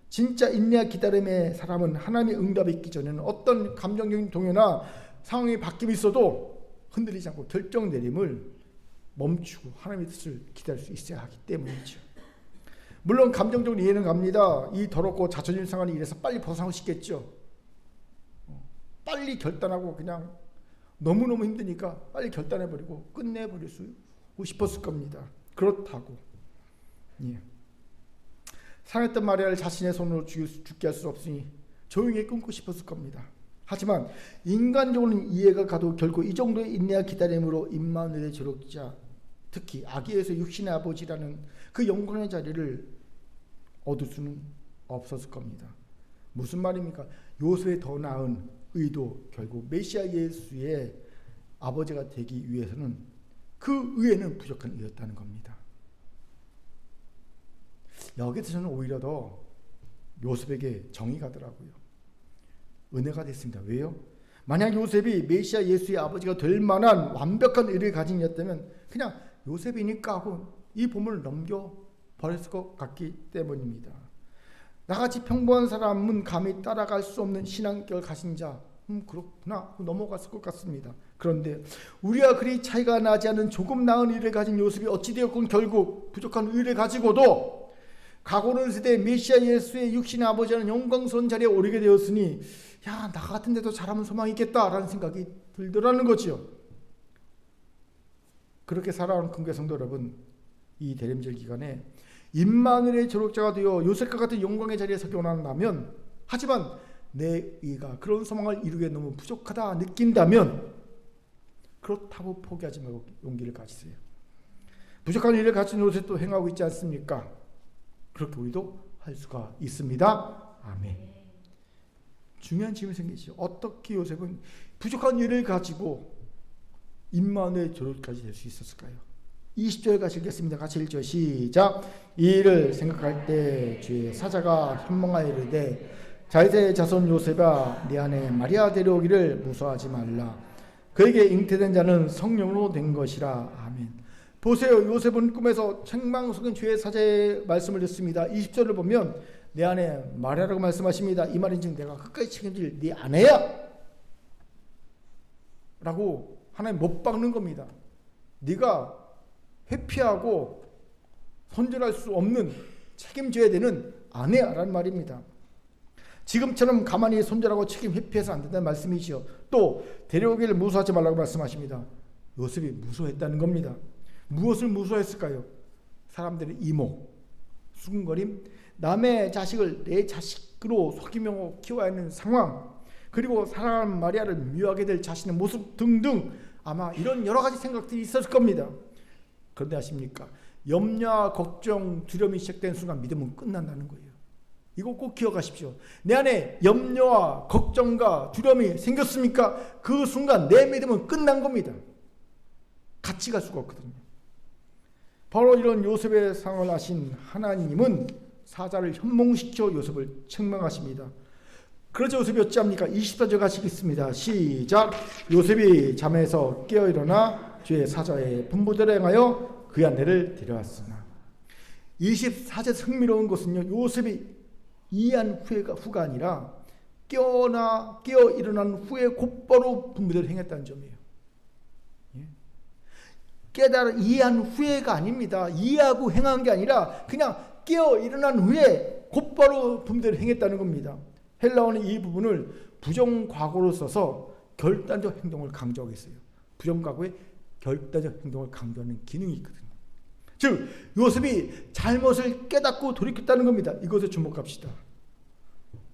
진짜 인내와 기다림의 사람은 하나님의 응답이 있기 전에는 어떤 감정적인 동요나 상황이 바뀜이 있어도 흔들리지 않고 결정 내림을 멈추고 하나님의 뜻을 기다릴 수 있어야 하기 때문이죠. 물론 감정적으로 이해는 갑니다. 이 더럽고 자존심 상하는 일에서 빨리 벗어나고 싶겠죠. 빨리 결단하고 그냥 너무너무 힘드니까 빨리 결단해버리고 끝내버릴 수 싶었을 겁니다. 그렇다고 사랑했던 마리아를 자신의 손으로 죽게 할 수 없으니 조용히 끊고 싶었을 겁니다. 하지만 인간적으로는 이해가 가도 결코 이 정도의 인내와 기다림으로 임마누엘의 조력자, 특히 아기에서 육신의 아버지라는 그 영광의 자리를 얻을 수는 없었을 겁니다. 무슨 말입니까? 요셉의 더 나은 의도, 결국 메시아 예수의 아버지가 되기 위해서는 그 의에는 부족한 의였다는 겁니다. 여기서 저는 오히려 더 요셉에게 정이 가더라고요. 은혜가 됐습니다. 왜요? 만약 요셉이 메시아 예수의 아버지가 될 만한 완벽한 의를 가진 이었다면 그냥 요셉이니까 하고 이 부분을 넘겨버렸을 것 같기 때문입니다. 나같이 평범한 사람은 감히 따라갈 수 없는 신앙결 가진 자, 그렇구나 넘어갔을 것 같습니다. 그런데 우리와 그리 차이가 나지 않은 조금 나은 의를 가진 요셉이 어찌되었건 결국 부족한 의를 가지고도 가고는 세대 메시아 예수의 육신의 아버지라는 영광스러운 자리에 오르게 되었으니 야, 나 같은 데도 잘하면 소망이 있겠다라는 생각이 들더라는 거지요. 그렇게 살아온 큰교회 성도 여러분, 이 대림절 기간에 임마누엘의 조력자가 되어 요셉과 같은 영광의 자리에 서기 원한다면, 하지만 내 의가 그런 소망을 이루기에 너무 부족하다 느낀다면 그렇다고 포기하지 말고 용기를 가지세요. 부족한 일을 가진 요셉도 행하고 있지 않습니까? 그렇게 우리도 할 수가 있습니다. 아멘. 중요한 질문이 생기죠. 어떻게 요셉은 부족한 일을 가지고 임마누엘 조력까지 될 수 있었을까요? 20절 같이 읽겠습니다. 같이 읽죠. 시작. 이 일을 생각할 때 주의 사자가 현몽하여 이르되 자이세의 자손 요셉아 네 안에 마리아 데려오기를 무서워하지 말라. 그에게 잉태된 자는 성령으로 된 것이라. 아멘. 보세요. 요셉은 꿈에서 책망 속인 주의 사자의 말씀을 듣습니다. 20절을 보면 내 안에 마리아라고 말씀하십니다. 이 말인즉 내가 끝까지 책임질 네 아내야 라고 하나님 못 박는 겁니다. 네가 회피하고 손절할 수 없는, 책임져야 되는 아내야라는 말입니다. 지금처럼 가만히 손절하고 책임 회피해서 안 된다는 말씀이죠. 또 데려오기를 무서워하지 말라고 말씀하십니다. 요셉이 무서워했다는 겁니다. 무엇을 무서워했을까요? 사람들의 이목, 수군거림, 남의 자식을 내 자식으로 속이며 키워야 하는 상황, 그리고 사랑하는 마리아를 미워하게 될 자신의 모습 등등, 아마 이런 여러 가지 생각들이 있었을 겁니다. 그런데 아십니까? 염려와 걱정, 두려움이 시작된 순간 믿음은 끝난다는 거예요. 이거 꼭 기억하십시오. 내 안에 염려와 걱정과 두려움이 생겼습니까? 그 순간 내 믿음은 끝난 겁니다. 같이 갈 수가 없거든요. 바로 이런 요셉의 상황을 아신 하나님은 사자를 현몽시켜 요셉을 책망하십니다. 그러자 요셉이 어찌합니까? 24절 같이 읽습니다. 시작. 요셉이 잠에서 깨어 일어나 주의 사자의 분부대로 행하여 그의 아내를 데려왔으나. 24절 흥미로운 것은요, 요셉이 이해한 후가 아니라 깨어 일어난 후에 곧바로 분부대로 행했다는 점이에요. 깨달아 이해한 후에가 아닙니다. 이해하고 행한 게 아니라 그냥 깨어 일어난 후에 곧바로 분부대로 행했다는 겁니다. 헬라어는 이 부분을 부정과거로 써서 결단적 행동을 강조하고 있어요. 부정과거에 결단적 행동을 강조하는 기능이 있거든요. 즉 요셉이 잘못을 깨닫고 돌이켰다는 겁니다. 이것에 주목합시다.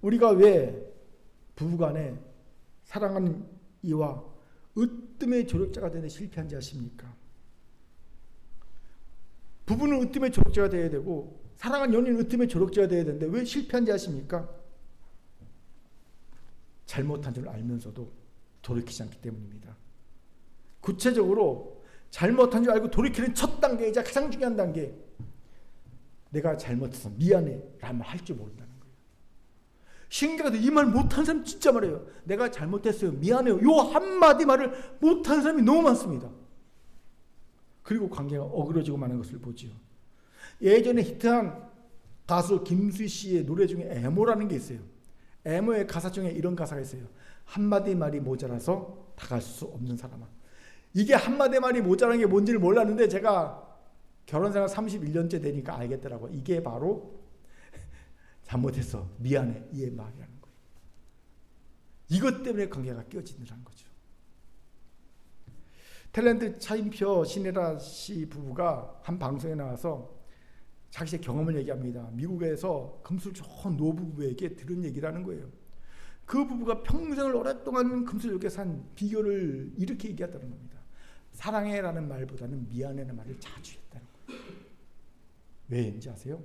우리가 왜 부부간에 사랑하는 이와 으뜸의 조력자가 되는데 실패한지 아십니까? 부부는 으뜸의 조력자가 되어야 되고 사랑하는 연인은 으뜸의 조력자가 되어야 되는데 왜 실패한지 아십니까? 잘못한 줄 알면서도 돌이키지 않기 때문입니다. 구체적으로 잘못한 줄 알고 돌이키는 첫 단계이자 가장 중요한 단계, 내가 잘못해서 미안해 라는 말 할 줄 모른다는 거예요. 신기하게 이 말 못하는 사람 진짜 말해요. 내가 잘못했어요, 미안해요, 요 한마디 말을 못하는 사람이 너무 많습니다. 그리고 관계가 어그러지고 마는 것을 보지요. 예전에 히트한 가수 김수희 씨의 노래 중에 애모라는 게 있어요. 애모의 가사 중에 이런 가사가 있어요. 한마디 말이 모자라서 다갈 수 없는 사람아. 이게 한마디 말이 모자란 게 뭔지를 몰랐는데 제가 결혼생활 31년째 되니까 알겠더라고요. 이게 바로 잘못했어, 미안해, 이의 말이라는 거예요. 이것 때문에 관계가 깨어지느라는 거죠. 탤런트 차인표 신혜라 씨 부부가 한 방송에 나와서 자기의 경험을 얘기합니다. 미국에서 금술 좋은 노부부에게 들은 얘기라는 거예요. 그 부부가 평생을 오랫동안 금술좋게 산 비결을 이렇게 얘기했다는 겁니다. 사랑해라는 말보다는 미안해라는 말을 자주 했다는 거예요. 왜인지 아세요?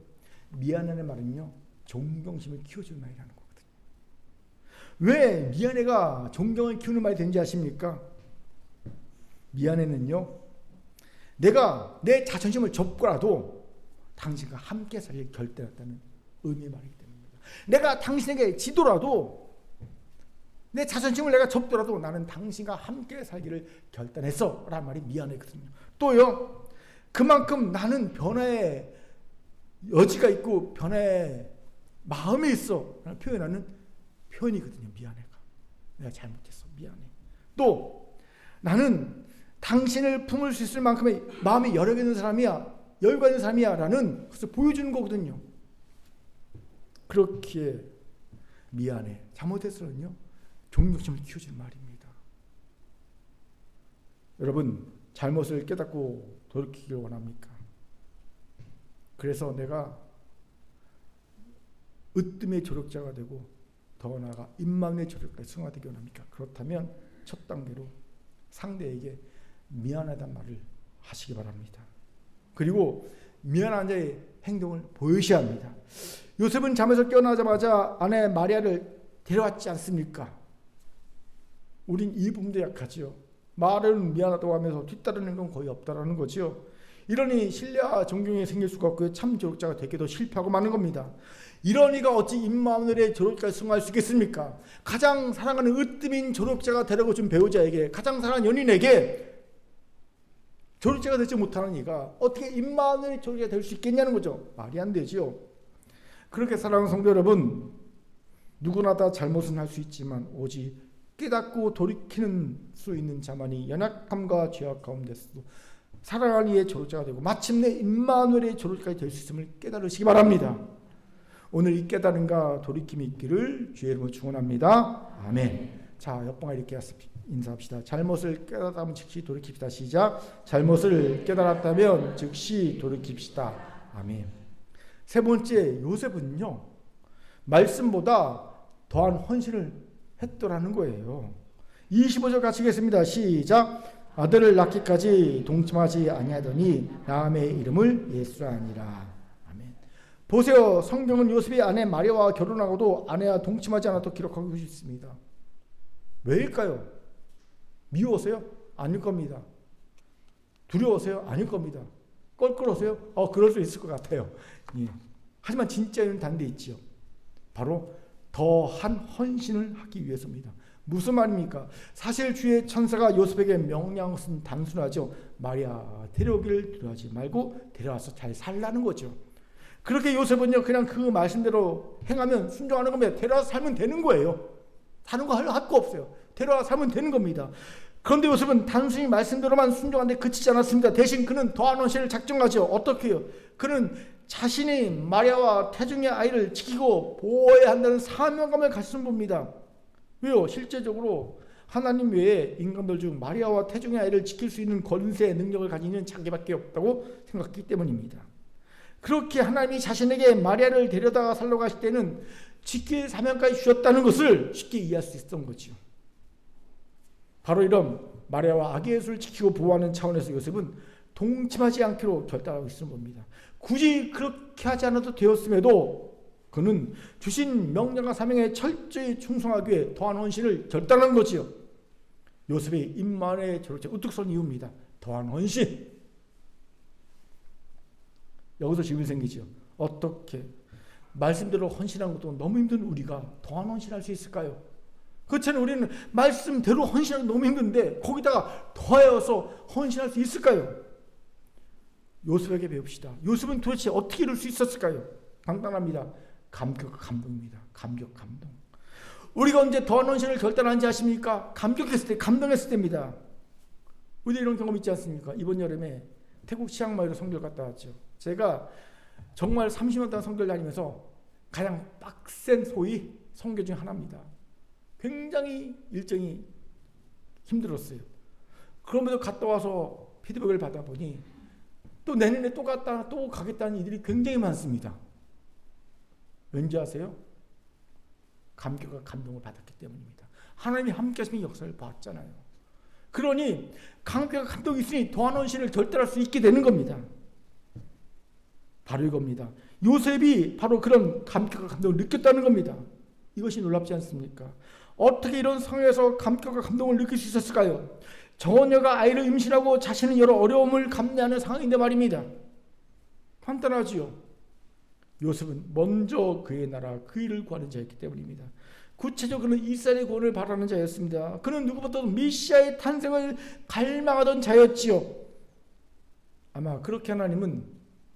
미안해라는 말은요, 존경심을 키워주는 말이라는 거거든요. 왜 미안해가 존경을 키우는 말이 되는지 아십니까? 미안해는요, 내가 내 자존심을 접고라도 당신과 함께 살길 결단했다는 의미의 말이기 때문입니다. 내가 당신에게 지더라도, 내 자존심을 내가 접더라도 나는 당신과 함께 살기를 결단했어 라는 말이 미안해거든요. 또요, 그만큼 나는 변화의 여지가 있고 변화의 마음에 있어 라는 표현하는 표현이거든요. 미안해가. 내가 잘못했어. 미안해. 또 나는 당신을 품을 수 있을 만큼의 마음이 여력이 있는 사람이야. 여유가 있는 사람이야 라는 것을 보여주는 거거든요. 그렇기에 미안해. 잘못했으면요. 존경심을 키워주는 말입니다. 여러분 잘못을 깨닫고 돌이키길 원합니까? 그래서 내가 으뜸의 조력자가 되고 더 나아가 임마누엘의 조력자가 승화되기 원합니까? 그렇다면 첫 단계로 상대에게 미안하다는 말을 하시기 바랍니다. 그리고 미안한 자의 행동을 보여셔야 합니다. 요셉은 잠에서 깨어나자마자 아내 마리아를 데려왔지 않습니까? 우린 이 부분도 약하지요. 말은 미안하다고 하면서 뒤따르는 건 거의 없다라는 거지요. 이러니 신뢰와 존경이 생길 수가 없고 참 조력자가 되기도 실패하고 마는 겁니다. 이러니가 어찌 임마누엘의 조력자를 승화할 수 있겠습니까? 가장 사랑하는 으뜸인 조력자가 되라고 준 배우자에게, 가장 사랑하는 연인에게 조력자가 되지 못하는 이가 어떻게 임마누엘의 조력자가 될 수 있겠냐는 거죠. 말이 안 되지요. 그렇게 사랑하는 성도 여러분, 누구나 다 잘못은 할 수 있지만 오직 깨닫고 돌이키는 수 있는 자만이 연약함과 죄악 가운데서도 사랑하는 이의 조력자가 되고 마침내 임마누엘의 조력자가 될 수 있음을 깨달으시기 바랍니다. 오늘 이 깨달음과 돌이킴이 있기를 주의 이름으로 축원합니다. 아멘. 자, 옆방에 이렇게 인사합시다. 잘못을 깨달았다면 즉시 돌이킵시다. 시작. 잘못을 깨달았다면 즉시 돌이킵시다. 아멘. 세 번째, 요셉은요, 말씀보다 더한 헌신을 했더라는 거예요. 25절 같이 읽겠습니다. 시작. 아들을 낳기까지 동침하지 아니하더니 라함의 이름을 예수라 하니라. 아멘. 보세요. 성경은 요셉이 아내 마리아와 결혼하고도 아내와 동침하지 않았다고 기록하고 있습니다. 왜일까요? 미워서요? 아닐 겁니다. 두려워서요? 아닐 겁니다. 껄끄러워서요? 그럴 수 있을 것 같아요. 예. 하지만 진짜 이유는 다른 데 있지요. 바로 더한 헌신을 하기 위해서입니다. 무슨 말입니까? 사실 주의 천사가 요셉에게 명령한 것은 단순하죠. 마리아 데려오기를 두려워하지 말고 데려와서 잘 살라는 거죠. 그렇게 요셉은요, 그냥 그 말씀대로 행하면 순종하는 겁니다. 데려와서 살면 되는 거예요. 사는 거 할 거 없어요. 데려와서 살면 되는 겁니다. 그런데 요셉은 단순히 말씀대로만 순종하는데 그치지 않았습니다. 대신 그는 더한 헌신을 작정하죠. 어떻게 해요? 그는 자신이 마리아와 태중의 아이를 지키고 보호해야 한다는 사명감을 가진 분입니다. 왜요? 실제적으로 하나님 외에 인간들 중 마리아와 태중의 아이를 지킬 수 있는 권세, 능력을 가지는 자기밖에 없다고 생각했기 때문입니다. 그렇게 하나님이 자신에게 마리아를 데려다가 살러 가실 때는 지킬 사명까지 주셨다는 것을 쉽게 이해할 수 있었던 거죠. 바로 이런 마리아와 아기 예수를 지키고 보호하는 차원에서 요셉은 동침하지 않기로 결단하고 있는 겁니다. 굳이 그렇게 하지 않아도 되었음에도 그는 주신 명령과 사명에 철저히 충성하기 위해 더한 헌신을 결단한 거지요. 요셉의 임마누엘의 조력자 우뚝 선 이유입니다. 더한 헌신. 여기서 질문이 생기죠. 어떻게 말씀대로 헌신한 것도 너무 힘든 우리가 더한 헌신할 수 있을까요? 그렇잖아요. 우리는 말씀대로 헌신하기 너무 힘든데 거기다가 더하여서 헌신할 수 있을까요? 요셉에게 배웁시다. 요셉은 도대체 어떻게 이룰 수 있었을까요? 간단합니다. 감격과 감동입니다. 감격, 감동. 우리가 언제 더한 헌신을 결단한지 아십니까? 감격했을 때, 감동했을 때입니다. 우리 이런 경험 있지 않습니까? 이번 여름에 태국 치앙마이로 선교를 갔다 왔죠. 제가 정말 30년 동안 선교를 다니면서 가장 빡센 소위 선교 중 하나입니다. 굉장히 일정이 힘들었어요. 그럼에도 갔다 와서 피드백을 받아보니 또 내년에 또 갔다 또 가겠다는 이들이 굉장히 많습니다. 왠지 아세요? 감격과 감동을 받았기 때문입니다. 하나님이 함께 하시는 역사를 봤잖아요. 그러니 감격과 감동이 있으니 더한 헌신을 결단할 수 있게 되는 겁니다. 바로 이겁니다. 요셉이 바로 그런 감격과 감동을 느꼈다는 겁니다. 이것이 놀랍지 않습니까? 어떻게 이런 상황에서 감격과 감동을 느낄 수 있었을까요? 처녀가 아이를 임신하고 자신은 여러 어려움을 감내하는 상황인데 말입니다. 간단하지요. 요셉은 먼저 그의 나라 그 일을 구하는 자였기 때문입니다. 구체적으로 그는 이스라엘의 구원을 바라는 자였습니다. 그는 누구보다도 메시아의 탄생을 갈망하던 자였지요. 아마 그렇게 하나님은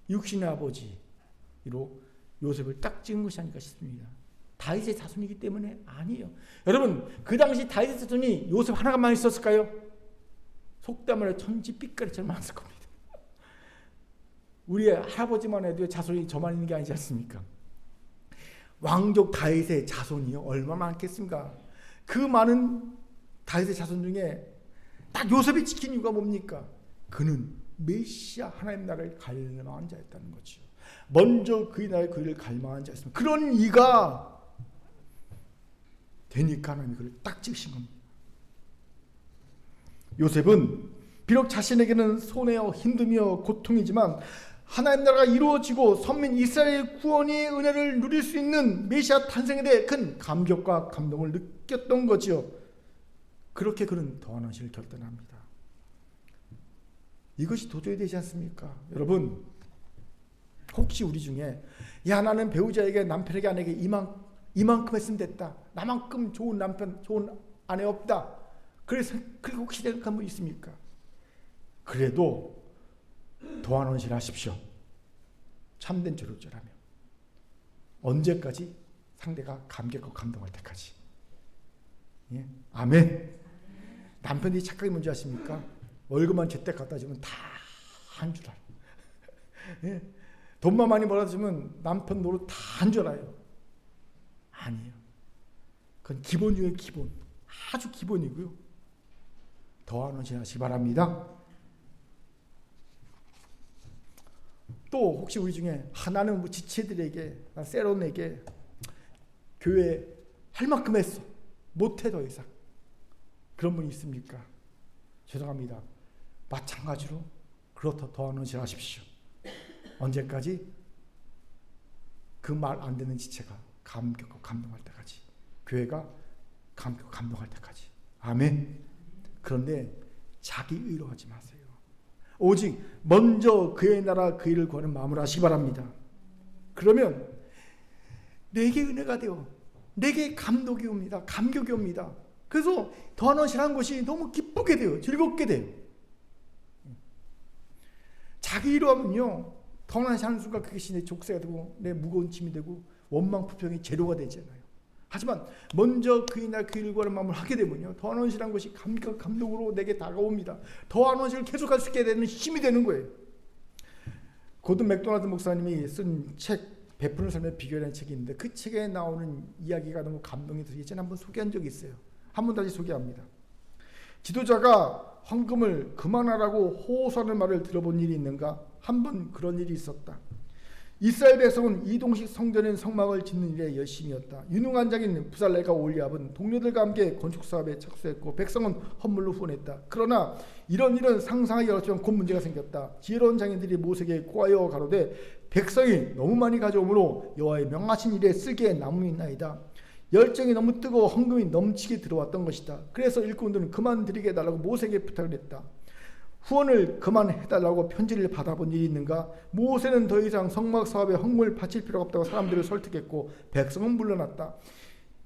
육신의 아버지로 요셉을 딱 찍은 것이 아닐까 싶습니다. 다윗의 자손이기 때문에 아니에요. 여러분, 그 당시 다윗의 자손이 요셉 하나만 있었을까요? 속담 말에 천지 삐까리처럼 많았을 겁니다. 우리 할아버지만 해도 자손이 저만 있는 게 아니지 않습니까? 왕족 다윗의 자손이요, 얼마나 많겠습니까? 그 많은 다윗의 자손 중에 딱 요셉이 지킨 이유가 뭡니까? 그는 메시아 하나님 나라를 갈망한 자였다는 거죠. 먼저 그의 나라의 그를 갈망한 자였습니다. 그런 이가 되니까 하나님이 그를 딱 찍으신 겁니다. 요셉은 비록 자신에게는 손해요, 힘듦이요, 고통이지만 하나님 나라가 이루어지고 선민 이스라엘 구원의 은혜를 누릴 수 있는 메시아 탄생에 대해 큰 감격과 감동을 느꼈던 거지요. 그렇게 그는 더한 헌신을 결단합니다. 이것이 도저히 되지 않습니까? 여러분, 혹시 우리 중에 야, 나는 배우자에게, 남편에게, 아내에게 이만큼 했으면 됐다, 나만큼 좋은 남편, 좋은 아내 없다, 그래서 그렇게 혹시 생각한 분 있습니까? 그래도 더한 헌신을 하십시오. 참된 조력자라면. 언제까지? 상대가 감격하고 감동할 때까지. 예? 아멘. 남편이 착각이 뭔지 아십니까? 월급만 제때 갖다 주면 다 한 줄 알아. 예? 돈만 많이 벌어주면 남편 노릇 다 한 줄 알아요. 아니에요. 그건 기본 중에 기본, 아주 기본이고요. 더한 헌신 하시기 바랍니다. 또 혹시 우리 중에 나는 뭐 지체들에게, 세론에게 교회 할 만큼 했어, 못해 더 이상, 그런 분이 있습니까? 죄송합니다. 마찬가지로 그렇다 더한 헌신 하십시오. 언제까지? 그 말 안 듣는 지체가 감격하고 감동할 때까지, 교회가 감격하고 감동할 때까지. 아멘. 그런데 자기 의로 하지 마세요. 오직 먼저 그의 나라 그 일을 구하는 마음으로 하시기 바랍니다. 그러면 내게 은혜가 되어 내게 감동이 옵니다. 감격이 옵니다. 그래서 더한 헌신한 것이 너무 기쁘게 돼요. 즐겁게 돼요. 자기 의로 하면요, 더한 헌신하는 순간 그것이 내 족쇄가 되고 내 무거운 짐이 되고 원망 불평의 재료가 되잖아요. 하지만 먼저 그의 날 그 일을 구하는 마음을 하게 되면요, 더한 헌신한 것이 감격, 감동으로 내게 다가옵니다. 더한 헌신을 계속할 수 있게 되는 힘이 되는 거예요. 고든 맥도날드 목사님이 쓴 책, 베푸는 삶의 비결이라는 책이 있는데 그 책에 나오는 이야기가 너무 감동이 들어서 예전에 한번 소개한 적이 있어요. 한번 다시 소개합니다. 지도자가 헌금을 그만하라고 호소하는 말을 들어본 일이 있는가? 한 번 그런 일이 있었다. 이스라엘 백성은 이동식 성전인 성막을 짓는 일에 열심이었다. 유능한 자인 부살레가 올리압은 동료들과 함께 건축 사업에 착수했고 백성은 헌물로 후원했다. 그러나 이런 일은 상상하기 어렵지만 곧 문제가 생겼다. 지혜로운 장인들이 모세에게 고하여 가로되 백성이 너무 많이 가져오므로 여호와의 명하신 일에 쓰기에 남음이나이다. 열정이 너무 뜨거워 헌금이 넘치게 들어왔던 것이다. 그래서 일꾼들은 그만 드리게 해달라고 모세에게 부탁을 했다. 후원을 그만해달라고 편지를 받아본 일이 있는가? 모세는 더 이상 성막 사업에 헌금을 바칠 필요가 없다고 사람들을 설득했고 백성은 물러났다.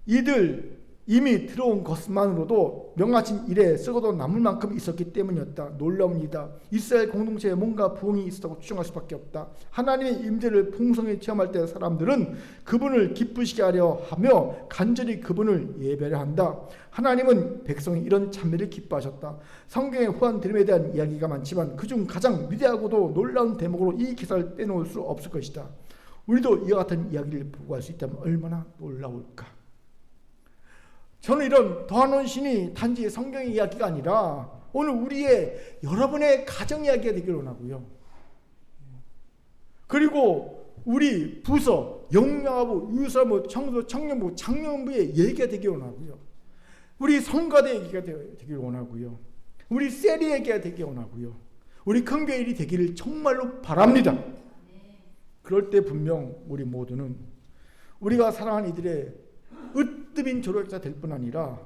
이들 이미 들어온 것만으로도 명하신 일에 쓰고도 남을 만큼 있었기 때문이었다. 놀라운 일이다. 이스라엘 공동체에 뭔가 부흥이 있었다고 추정할 수밖에 없다. 하나님의 임재를 풍성히 체험할 때 사람들은 그분을 기쁘시게 하려 하며 간절히 그분을 예배를 한다. 하나님은 백성이 이런 참회를 기뻐하셨다. 성경의 후한 드림에 대한 이야기가 많지만 그중 가장 위대하고도 놀라운 대목으로 이 기사를 빼놓을 수 없을 것이다. 우리도 이와 같은 이야기를 보고할 수 있다면 얼마나 놀라울까. 저는 이런 더한 헌신이 단지 성경의 이야기가 아니라 오늘 우리의 여러분의 가정 이야기가 되기를 원하고요. 그리고 우리 부서, 영양부, 유사부, 청소, 청년부, 장년부의 얘기가 되기를 원하고요. 우리 성가대 얘기가 되기를 원하고요. 우리 세리 얘기가 되기를 원하고요. 우리 큰교회 일이 되기를 정말로 바랍니다. 그럴 때 분명 우리 모두는 우리가 사랑하는 이들의 으뜸인 조력자 될 뿐 아니라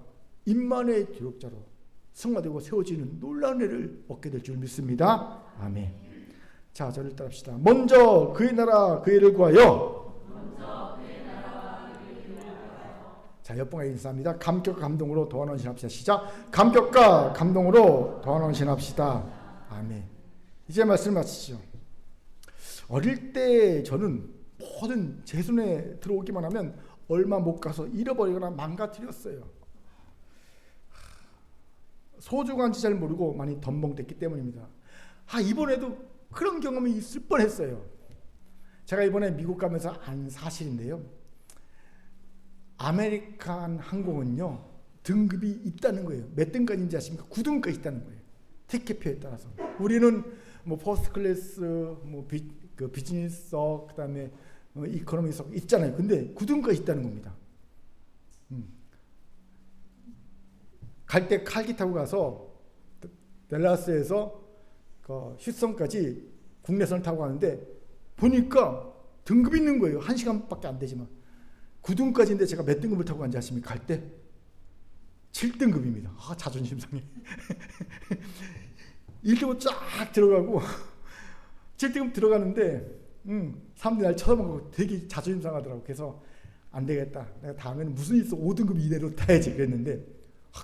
임만의 조력자로 승화되고 세워지는 놀라운 은혜를 얻게 될 줄 믿습니다. 아멘. 자, 저를 따릅시다. 먼저 그의 나라 그 일을 구하여. 자, 옆방에 인사합니다. 감격과 감동으로 더한 헌신합시다. 시작. 감격과 감동으로 더한 헌신합시다. 아멘. 이제 말씀을 마치죠. 어릴 때 저는 모든 제 손에 들어오기만 하면 얼마 못 가서 잃어버리거나 망가뜨렸어요. 소중한지 잘 모르고 많이 덤벙댔기 때문입니다. 이번에도 그런 경험이 있을 뻔했어요. 제가 이번에 미국 가면서 안 사실인데요. 아메리칸 항공은요, 등급이 있다는 거예요. 몇 등까지인지 아십니까? 9등까지 있다는 거예요. 티켓표에 따라서. 우리는 뭐 퍼스트 클래스, 뭐 비즈니스석, 그다음에 이코노미석 있잖아요. 근데 9등까지 있다는 겁니다. 갈 때 칼기 타고 가서 댈러스에서 휴스턴까지 국내선을 타고 가는데 보니까 등급이 있는 거예요. 1시간밖에 안 되지만 9등까지인데 제가 몇 등급을 타고 간지 아십니까? 갈 때 7등급입니다. 자존심 상해. 1등급 쫙 들어가고 7등급 들어가는데 사람들이 날 쳐다보고 되게 자존심 상하더라고. 그래서 안 되겠다. 내가 다음에는 무슨 일 있어 5등급 이내로 타야지 그랬는데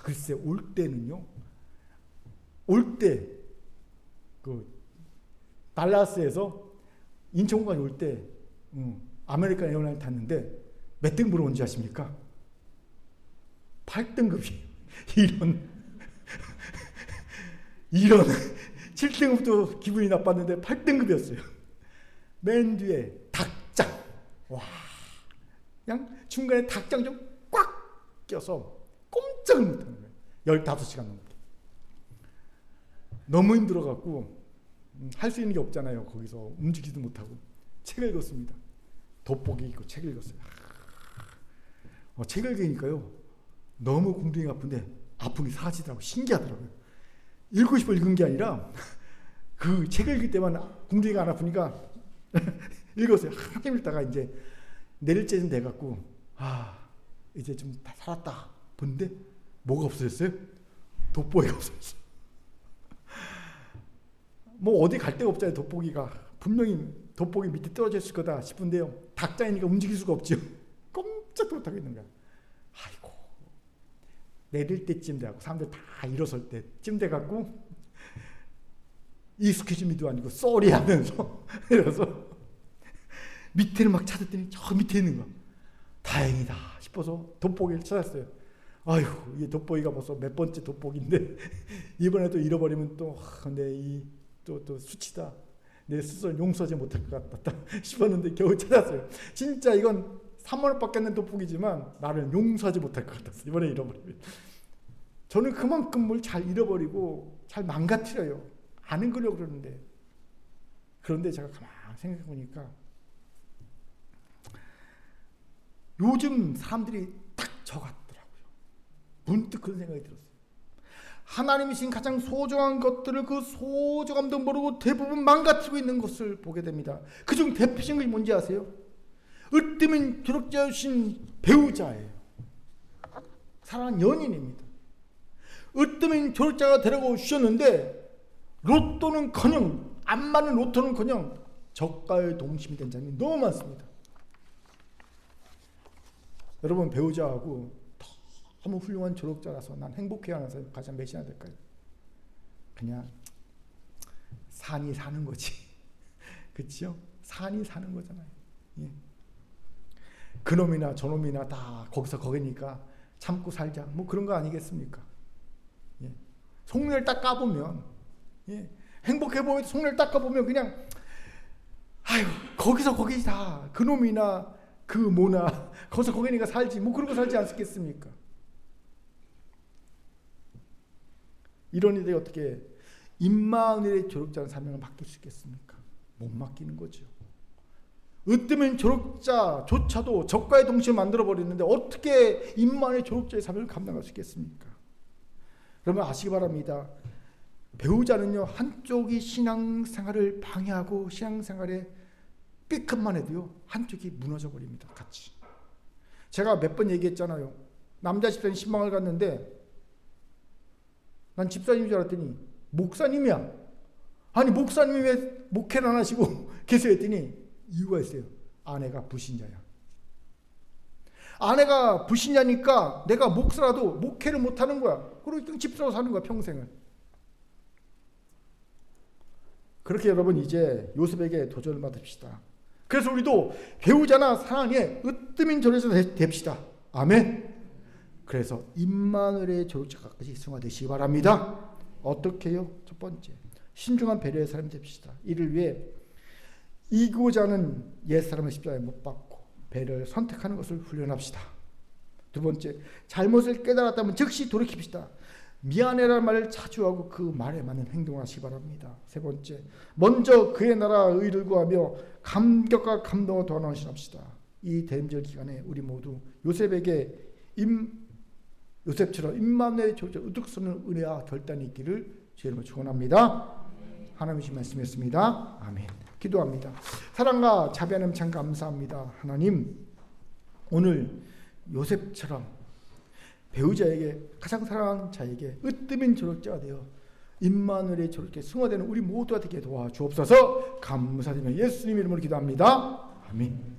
글쎄 올 때는요. 올 때 달라스에서 인천공항에 올 때 아메리칸 에어라인 탔는데 몇 등급으로 온지 아십니까? 8등급이 이런 7등급도 기분이 나빴는데 8등급이었어요. 맨 뒤에 닭장. 와, 그냥 중간에 닭장 좀 꽉 껴서 꼼짝을 못하는 거예요. 15시간 넘게. 너무 힘들어갖고 할 수 있는 게 없잖아요. 거기서 움직이지도 못하고 책을 읽었습니다. 돋보기 있고 책을 읽었어요. 책을 읽으니까요. 너무 궁둥이가 아픈데 아픈 게 사라지더라고요. 신기하더라고요. 읽고 싶어 읽은 게 아니라 그 책을 읽을 때만 궁둥이가 안 아프니까 읽었어요. 한참 읽다가 이제 내일째쯤 돼갖고 이제 좀 다 살았다 본데 뭐가 없어졌어요? 돋보기가 없어졌어요. 뭐 어디 갈 데가 없잖아요. 돋보기가 분명히 돋보기 밑에 떨어져 있을 거다 싶은데요. 닭장이니까 움직일 수가 없죠. 꼼짝도 못하고 있는 거야. 아이고 내릴 때쯤 돼갖고 사람들 다 일어설 때쯤 돼갖고 익스큐즈미도 아니고 쏘리 하면서 이래서 밑에를 막 찾았더니 저 밑에 있는 거야. 다행이다 싶어서 돋보기를 찾았어요. 아이고 이게 돋보기가 벌써 몇 번째 돋보기인데 이번에도 잃어버리면 또 또 수치다. 내 스스로 용서하지 못할 것 같다 싶었는데 겨우 찾았어요. 진짜 이건 3만 원밖에 안 된 돋보기지만 나를 용서하지 못할 것 같았어요. 이번에 잃어버리면. 저는 그만큼 뭘 잘 잃어버리고 잘 망가뜨려요. 안 읽으려고 그러는데. 그런데 제가 가만히 생각해 보니까 요즘 사람들이 딱 저 같더라고요. 문득 그런 생각이 들었어요. 하나님이 신 가장 소중한 것들을 그 소중함도 모르고 대부분 망가뜨리고 있는 것을 보게 됩니다. 그중 대표적인 것이 뭔지 아세요? 으뜸인 조력자이신 배우자예요. 사랑하는 연인입니다. 으뜸인 조력자가 데려가 주셨는데 로또는커녕 안 맞는 로또는커녕 저가의 동심이 된 사람이 너무 많습니다. 여러분 배우자하고 너무 훌륭한 졸업자라서 난 행복해야 하는 사람이 가장 몇이나 될까요? 그냥 산이 사는 거지. 그렇죠? 산이 사는 거잖아요. 예. 그놈이나 저놈이나 다 거기서 거기니까 참고 살자. 뭐 그런 거 아니겠습니까? 예. 속내를 딱 까보면 행복해 보이도 속내를 딱 까보면 그냥 거기서 거기 다 그놈이나 그 뭐나 거기서 거기니까 살지 뭐 그러고 살지 않겠습니까? 이런 일이 어떻게 임마누엘의 졸업자는 사명을 맡길 수 있겠습니까? 못 맡기는 거죠. 으뜸인 졸업자조차도 적과의 동시에 만들어버리는데 어떻게 임마누엘 졸업자의 사명을 감당할 수 있겠습니까? 여러분 아시기 바랍니다. 배우자는요 한쪽이 신앙생활을 방해하고 신앙생활에 삐끗만 해도요 한쪽이 무너져 버립니다. 같이. 제가 몇 번 얘기했잖아요. 남자 집사님 신방을 갔는데 난 집사님인 줄 알았더니 목사님이야. 아니 목사님이 왜 목회를 안 하시고 계세요 했더니 이유가 있어요. 아내가 불신자야. 아내가 불신자니까 내가 목사라도 목회를 못하는 거야. 그리고 집사로 사는 거야 평생을. 그렇게 여러분 이제 요셉에게 도전을 받읍시다. 그래서 우리도 배우자나 사랑에 으뜸인 조력자 됩시다. 아멘. 그래서 임마누엘의 조력자까지 승화되시기 바랍니다. 어떻게 해요? 첫 번째, 신중한 배려의 사람이 됩시다. 이를 위해 이기고자 하는 옛사람을 십자가에 못 박고 배려를 선택하는 것을 훈련합시다. 두 번째, 잘못을 깨달았다면 즉시 돌이킵시다. 미안해라는 말을 자주 하고 그 말에 맞는 행동을 하시기 바랍니다. 세 번째, 먼저 그의 나라 의를 구하며 감격과 감동을 더나오시합시다. 이 대림절 기간에 우리 모두 요셉처럼 임마누엘의 조력자 우뚝 서는 은혜와 결단이 있기를 주의 이름으로 축원합니다. 하나님의 말씀이었습니다. 아멘. 기도합니다. 사랑과 자비하는 참 감사합니다. 하나님, 오늘 요셉처럼 배우자에게 가장 사랑하는 자에게 으뜸인 조력자가 되어 임마누엘의 조력자에 승화되는 우리 모두가 되게 도와주옵소서. 감사드리며 예수님 이름으로 기도합니다. 아멘.